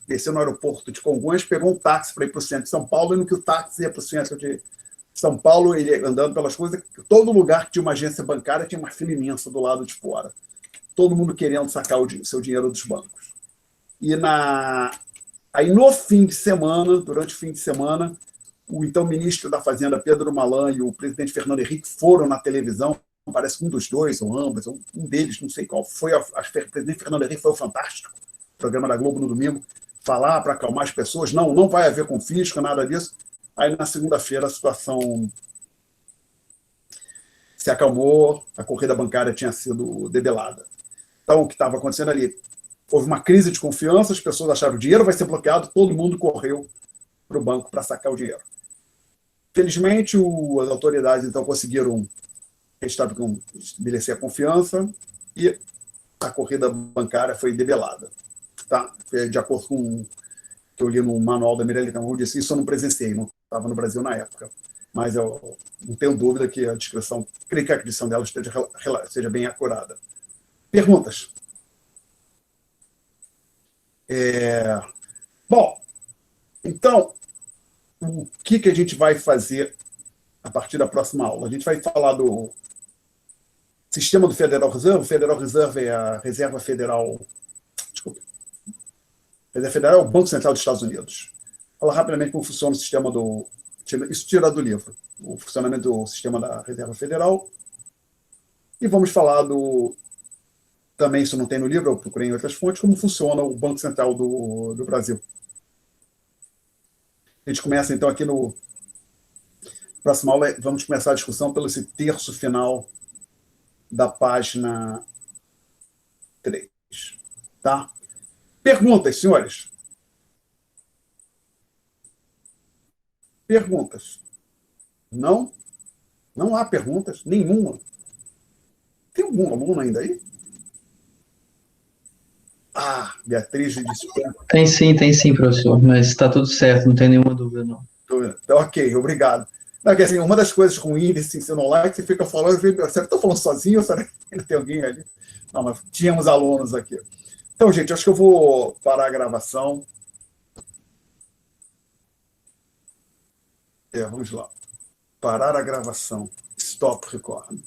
desceu no aeroporto de Congonhas, pegou um táxi para ir para o centro de São Paulo, e no que o táxi ia para o centro de São Paulo, ele andando pelas coisas, todo lugar que tinha uma agência bancária tinha uma fila imensa do lado de fora. Todo mundo querendo sacar o seu dinheiro dos bancos. E aí, no fim de semana, durante o fim de semana, o então ministro da Fazenda, Pedro Malan, e o presidente Fernando Henrique foram na televisão, parece que um dos dois, ou ambos, um deles, não sei qual, o presidente Fernando Henrique foi o Fantástico, programa da Globo no domingo, falar para acalmar as pessoas, não vai haver confisco, nada disso. Aí, na segunda-feira, a situação se acalmou, a corrida bancária tinha sido debelada. Então, o que estava acontecendo ali? Houve uma crise de confiança, as pessoas acharam que o dinheiro vai ser bloqueado, todo mundo correu para o banco para sacar o dinheiro. Felizmente, as autoridades então conseguiram estabelecer a confiança e a corrida bancária foi debelada. Tá? De acordo com o que eu li no manual da Mirelle Campos, disse isso eu não presenciei, não estava no Brasil na época. Mas eu não tenho dúvida que a descrição, creio que a descrição dela seja bem acurada. Perguntas? Bom, então, o que a gente vai fazer a partir da próxima aula? A gente vai falar do sistema do Federal Reserve. O Federal Reserve é a Reserva Federal. Desculpa. A Reserva Federal é o Banco Central dos Estados Unidos. Falar rapidamente como funciona o sistema do. Isso tira do livro. O funcionamento do sistema da Reserva Federal. E vamos falar também, isso não tem no livro, eu procurei em outras fontes, como funciona o Banco Central do Brasil. A gente começa, então, aqui no próxima aula, vamos começar a discussão pelo esse terço final da página 3. Tá? Perguntas, senhores? Perguntas? Não? Não há perguntas? Nenhuma? Tem algum aluno ainda aí? Beatriz disse. Tem sim, professor, mas está tudo certo, não tem nenhuma dúvida, não. Ok, obrigado. Não, assim, uma das coisas ruins desse ensino online é que você fica falando, será que eu estou falando sozinho ou será que ainda tem alguém ali? Não, mas tínhamos alunos aqui. Então, gente, acho que eu vou parar a gravação. Vamos lá. Parar a gravação. Stop recording.